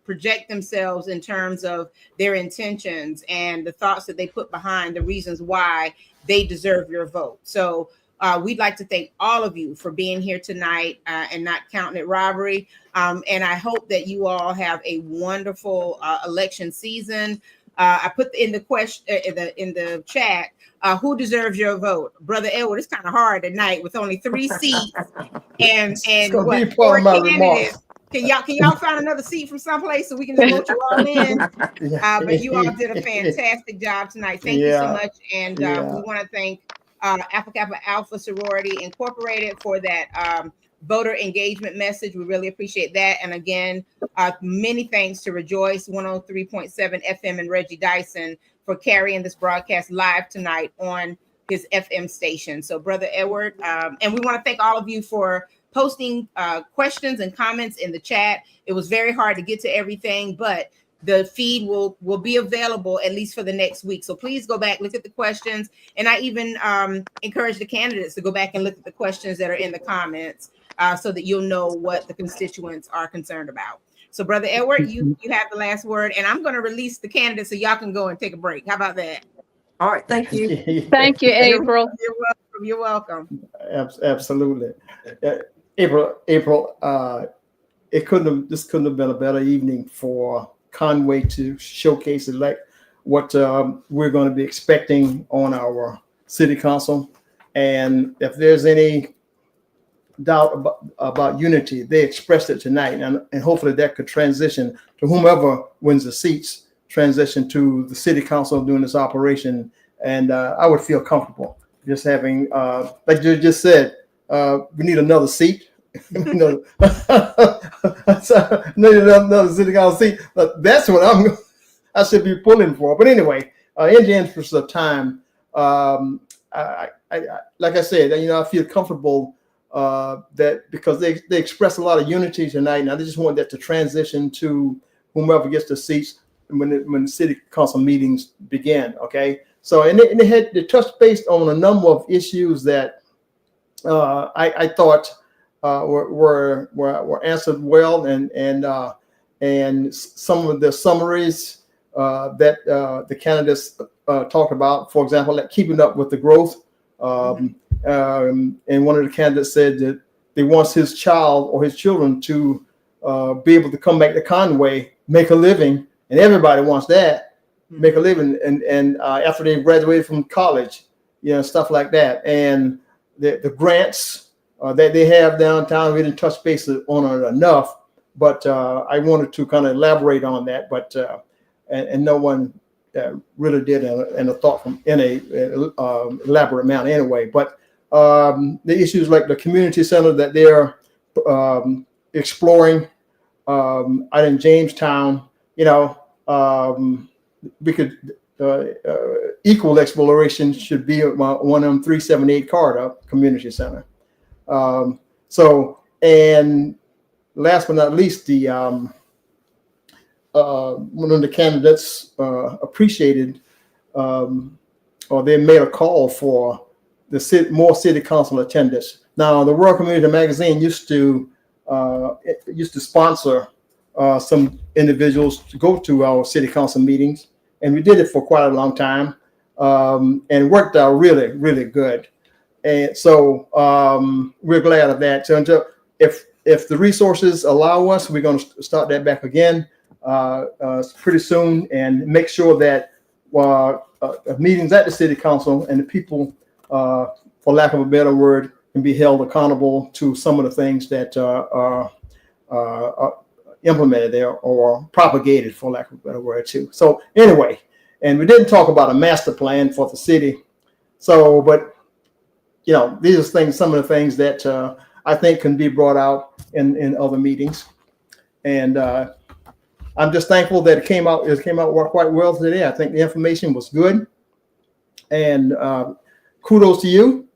project themselves in terms of their intentions and the thoughts that they put behind the reasons why they deserve your vote. So we'd like to thank all of you for being here tonight and not counting it robbery. And I hope that you all have a wonderful election season. I put in the question in the chat, who deserves your vote? Brother Edward, it's kind of hard tonight with only 3 seats and what 4 candidates. Can y'all find another seat from someplace so we can just vote you all in? But you all did a fantastic job tonight. Thank you so much. And we want to thank Alpha Kappa Alpha Sorority Incorporated for that voter engagement message. We really appreciate that. And again, many thanks to Rejoice 103.7 FM and Reggie Dyson for carrying this broadcast live tonight on his FM station. So Brother Edward, and we want to thank all of you for posting questions and comments in the chat. It was very hard to get to everything, but the feed will be available at least for the next week. So please go back, look at the questions. And I even encourage the candidates to go back and look at the questions that are in the comments so that you'll know what the constituents are concerned about. So Brother Edward, you have the last word, and I'm going to release the candidates so y'all can go and take a break. How about that? All right, thank you. Thank you, April. You're welcome. You're welcome. Absolutely. April, this couldn't have been a better evening for Conway to showcase what we're going to be expecting on our city council. And if there's any doubt about unity, they expressed it tonight, and hopefully that could transition to whomever wins the seats, transition to the city council doing this operation. And I would feel comfortable just having, like you just said, we need another seat. Need another city council seat. But that's what I should be pulling for. But anyway, in the interest of time, I like I said, I feel comfortable that because they express a lot of unity tonight, and I just want that to transition to whomever gets the seats when the city council meetings begin. Okay, so and they touched base on a number of issues that I thought were answered well, and some of the summaries that the candidates talked about, for example, like keeping up with the growth. And one of the candidates said that they wants his child or his children to be able to come back to Conway, make a living, and everybody wants that, make a living, and after they graduated from college, stuff like that. And the grants that they have downtown, we didn't touch base on it enough, but I wanted to kind of elaborate on that, but and no one really did in a thoughtful, in a elaborate manner anyway. But the issues like the community center that they're exploring out in Jamestown, we could equal exploration should be one of them 378 corridor community center. So, and last but not least, the one of the candidates appreciated or they made a call for more city council attendance. Now, the World Community Magazine used to sponsor some individuals to go to our city council meetings, and we did it for quite a long time, and it worked out really, really good. And so we're glad of that. So if the resources allow us, we're going to start that back again pretty soon, and make sure that meetings at the city council and the people, for lack of a better word, can be held accountable to some of the things that are implemented there or propagated, for lack of a better word, too. So anyway, and we didn't talk about a master plan for the city. So, but these are things, some of the things that I think can be brought out in other meetings, and I'm just thankful that it came out quite well today. I think the information was good, and kudos to you.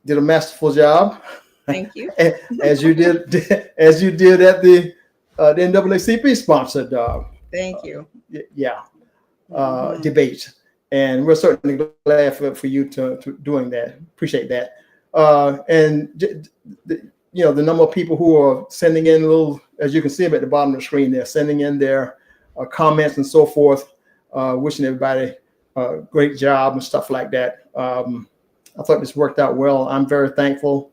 Did a masterful job. Thank you. as you did at the NAACP sponsored. Thank you. Debate, and we're certainly glad for you to doing that. Appreciate that. And the number of people who are sending in little, as you can see them at the bottom of the screen, they're sending in their comments and so forth, wishing everybody a great job and stuff like that. I thought this worked out well. I'm very thankful.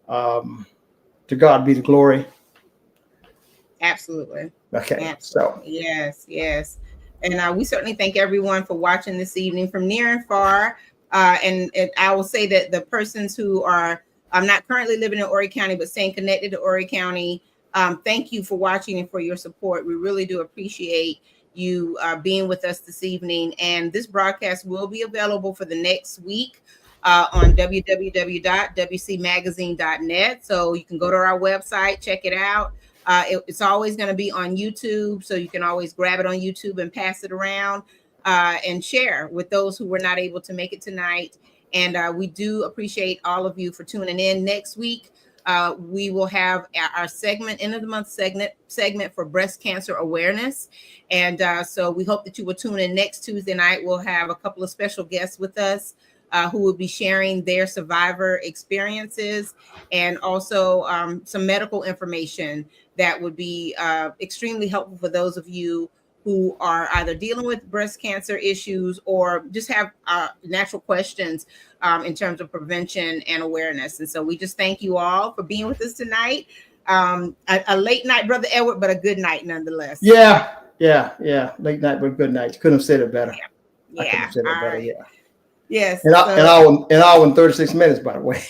To God be the glory. Absolutely. Okay. Absolutely. So yes. And we certainly thank everyone for watching this evening from near and far. And I will say that the persons who are not currently living in Horry County, but staying connected to Horry County, thank you for watching and for your support. We really do appreciate you being with us this evening. And this broadcast will be available for the next week on www.wcmagazine.net. So you can go to our website, check it out. It's always going to be on YouTube, so you can always grab it on YouTube and pass it around and share with those who were not able to make it tonight. And we do appreciate all of you for tuning in. Next week, we will have our end of the month segment for breast cancer awareness. And so we hope that you will tune in next Tuesday night. We'll have a couple of special guests with us who will be sharing their survivor experiences, and also some medical information that would be extremely helpful for those of you who are either dealing with breast cancer issues or just have natural questions in terms of prevention and awareness. And so we just thank you all for being with us tonight. A late night, Brother Edward, but a good night nonetheless. Yeah. Late night, but good night. You couldn't have said it better. Yeah. I couldn't have said it better. Right. Yeah. Yes. An hour and 36 minutes, by the way.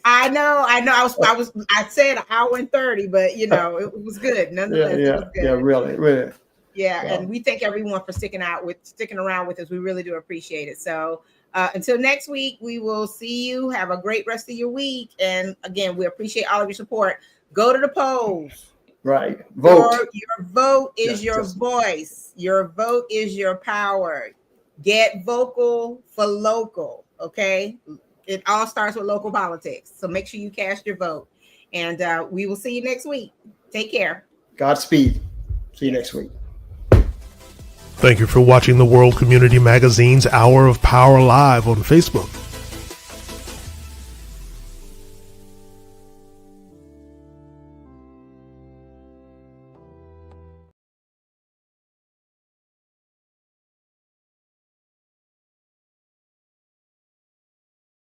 I know. I said an hour and 30, but it was good. Nonetheless, it was good. Yeah, really. Yeah, and we thank everyone for sticking around with us. We really do appreciate it. So until next week, we will see you. Have a great rest of your week. And again, we appreciate all of your support. Go to the polls. Right. Vote. Your vote is your voice. Your vote is your power. Get vocal for local. Okay. It all starts with local politics. So make sure you cast your vote. And we will see you next week. Take care. Godspeed. See you next week. Thank you for watching the World Community Magazine's Hour of Power Live on Facebook.